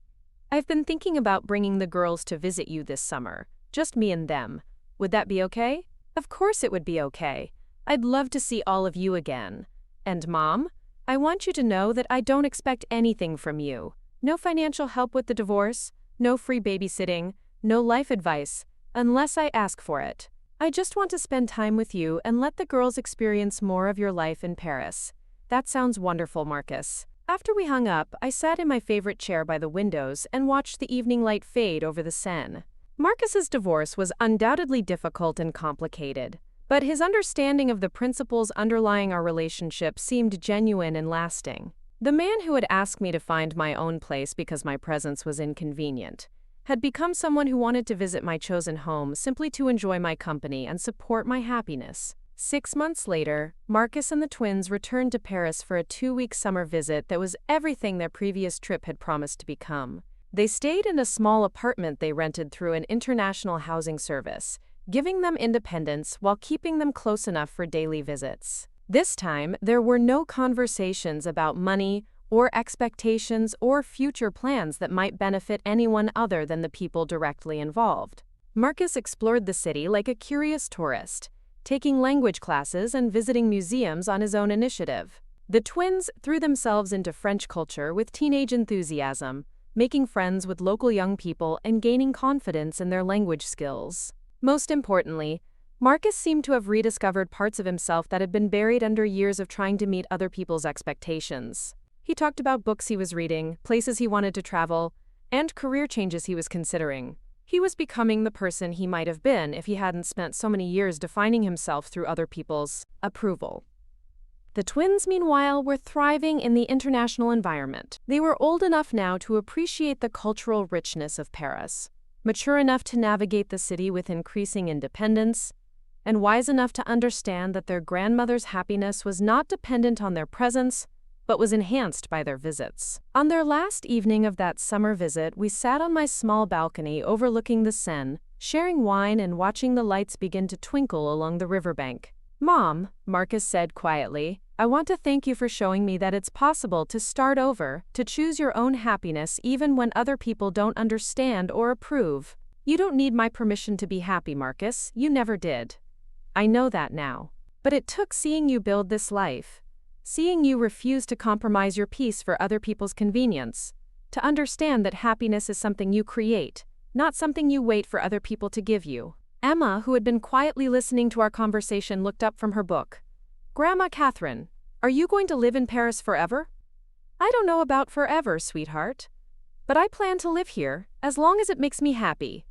I've been thinking about bringing the girls to visit you this summer, just me and them. Would that be okay?" "Of course it would be okay. I'd love to see all of you again. And Mom, I want you to know that I don't expect anything from you. No financial help with the divorce, no free babysitting, no life advice, unless I ask for it. I just want to spend time with you and let the girls experience more of your life in Paris." "That sounds wonderful, Marcus." After we hung up, I sat in my favorite chair by the windows and watched the evening light fade over the Seine. Marcus's divorce was undoubtedly difficult and complicated, but his understanding of the principles underlying our relationship seemed genuine and lasting. The man who had asked me to find my own place because my presence was inconvenient had become someone who wanted to visit my chosen home simply to enjoy my company and support my happiness. 6 months later, Marcus and the twins returned to Paris for a 2-week summer visit that was everything their previous trip had promised to become. They stayed in a small apartment they rented through an international housing service, giving them independence while keeping them close enough for daily visits. This time, there were no conversations about money or expectations or future plans that might benefit anyone other than the people directly involved. Marcus explored the city like a curious tourist, taking language classes and visiting museums on his own initiative. The twins threw themselves into French culture with teenage enthusiasm, making friends with local young people and gaining confidence in their language skills. Most importantly, Marcus seemed to have rediscovered parts of himself that had been buried under years of trying to meet other people's expectations. He talked about books he was reading, places he wanted to travel, and career changes he was considering. He was becoming the person he might have been if he hadn't spent so many years defining himself through other people's approval. The twins, meanwhile, were thriving in the international environment. They were old enough now to appreciate the cultural richness of Paris, mature enough to navigate the city with increasing independence, and wise enough to understand that their grandmother's happiness was not dependent on their presence, but was enhanced by their visits. On their last evening of that summer visit, we sat on my small balcony overlooking the Seine, sharing wine and watching the lights begin to twinkle along the riverbank. "Mom," Marcus said quietly, "I want to thank you for showing me that it's possible to start over, to choose your own happiness even when other people don't understand or approve. You don't need my permission to be happy, Marcus. You never did. I know that now. But it took seeing you build this life, seeing you refuse to compromise your peace for other people's convenience, to understand that happiness is something you create, not something you wait for other people to give you." Emma, who had been quietly listening to our conversation, looked up from her book. "Grandma Catherine, are you going to live in Paris forever?" I don't know about forever, sweetheart. But I plan to live here as long as it makes me happy.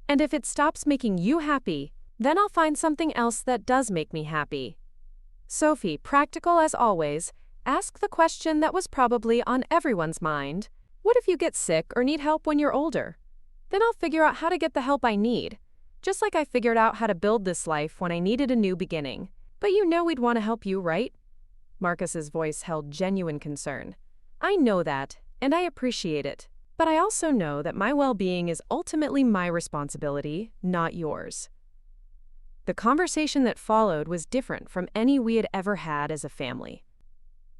And if it stops making you happy, then I'll find something else that does make me happy. Sophie, practical as always, ask the question that was probably on everyone's mind. What if you get sick or need help when you're older? Then I'll figure out how to get the help I need. Just like I figured out how to build this life when I needed a new beginning. But you know we'd want to help you, right? Marcus's voice held genuine concern. I know that, and I appreciate it. But I also know that my well-being is ultimately my responsibility, not yours. The conversation that followed was different from any we had ever had as a family.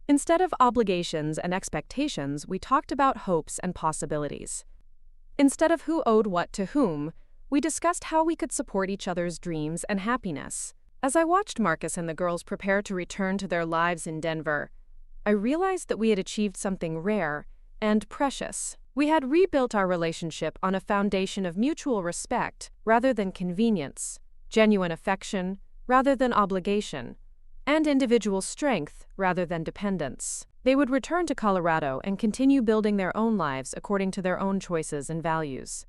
Instead of obligations and expectations, we talked about hopes and possibilities. Instead of who owed what to whom, we discussed how we could support each other's dreams and happiness. As I watched Marcus and the girls prepare to return to their lives in Denver, I realized that we had achieved something rare and precious. We had rebuilt our relationship on a foundation of mutual respect rather than convenience, genuine affection rather than obligation, and individual strength rather than dependence. They would return to Colorado and continue building their own lives according to their own choices and values.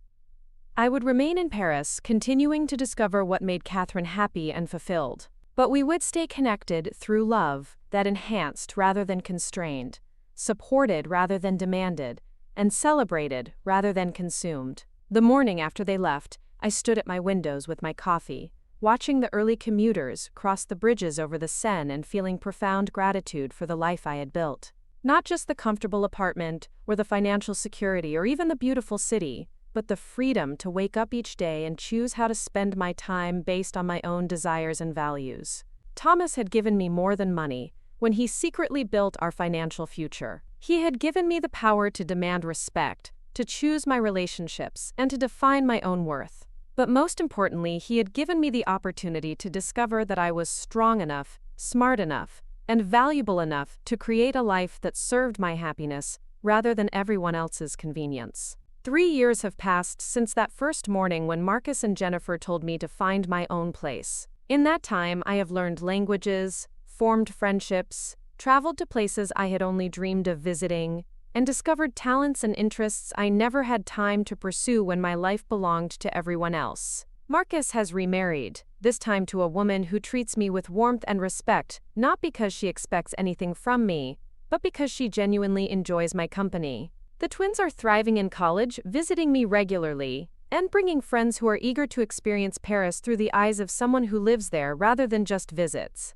I would remain in Paris, continuing to discover what made Catherine happy and fulfilled. But we would stay connected through love that enhanced rather than constrained, supported rather than demanded, and celebrated rather than consumed. The morning after they left, I stood at my windows with my coffee, watching the early commuters cross the bridges over the Seine and feeling profound gratitude for the life I had built. Not just the comfortable apartment, or the financial security, or even the beautiful city, but the freedom to wake up each day and choose how to spend my time based on my own desires and values. Thomas had given me more than money when he secretly built our financial future. He had given me the power to demand respect, to choose my relationships, and to define my own worth. But most importantly, he had given me the opportunity to discover that I was strong enough, smart enough, and valuable enough to create a life that served my happiness rather than everyone else's convenience. 3 years have passed since that first morning when Marcus and Jennifer told me to find my own place. In that time, I have learned languages, formed friendships, traveled to places I had only dreamed of visiting, and discovered talents and interests I never had time to pursue when my life belonged to everyone else. Marcus has remarried, this time to a woman who treats me with warmth and respect, not because she expects anything from me, but because she genuinely enjoys my company. The twins are thriving in college, visiting me regularly, and bringing friends who are eager to experience Paris through the eyes of someone who lives there rather than just visits.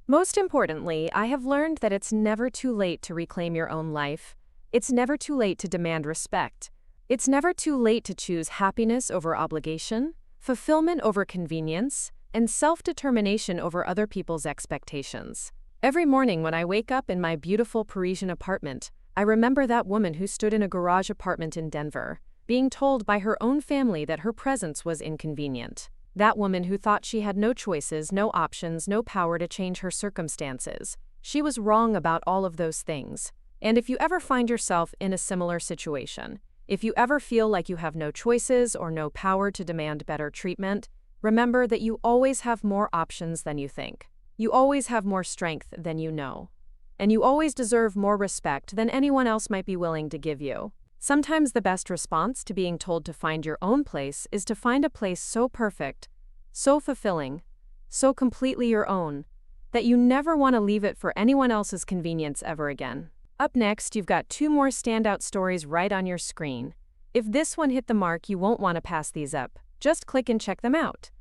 Most importantly, I have learned that it's never too late to reclaim your own life. It's never too late to demand respect. It's never too late to choose happiness over obligation, fulfillment over convenience, and self-determination over other people's expectations. Every morning when I wake up in my beautiful Parisian apartment, I remember that woman who stood in a garage apartment in Denver, being told by her own family that her presence was inconvenient. That woman who thought she had no choices, no options, no power to change her circumstances. She was wrong about all of those things. And if you ever find yourself in a similar situation, if you ever feel like you have no choices or no power to demand better treatment, remember that you always have more options than you think. You always have more strength than you know. And you always deserve more respect than anyone else might be willing to give you. Sometimes the best response to being told to find your own place is to find a place so perfect, so fulfilling, so completely your own, that you never want to leave it for anyone else's convenience ever again. Up next, you've got 2 more standout stories right on your screen. If this one hit the mark, you won't want to pass these up. Just click and check them out.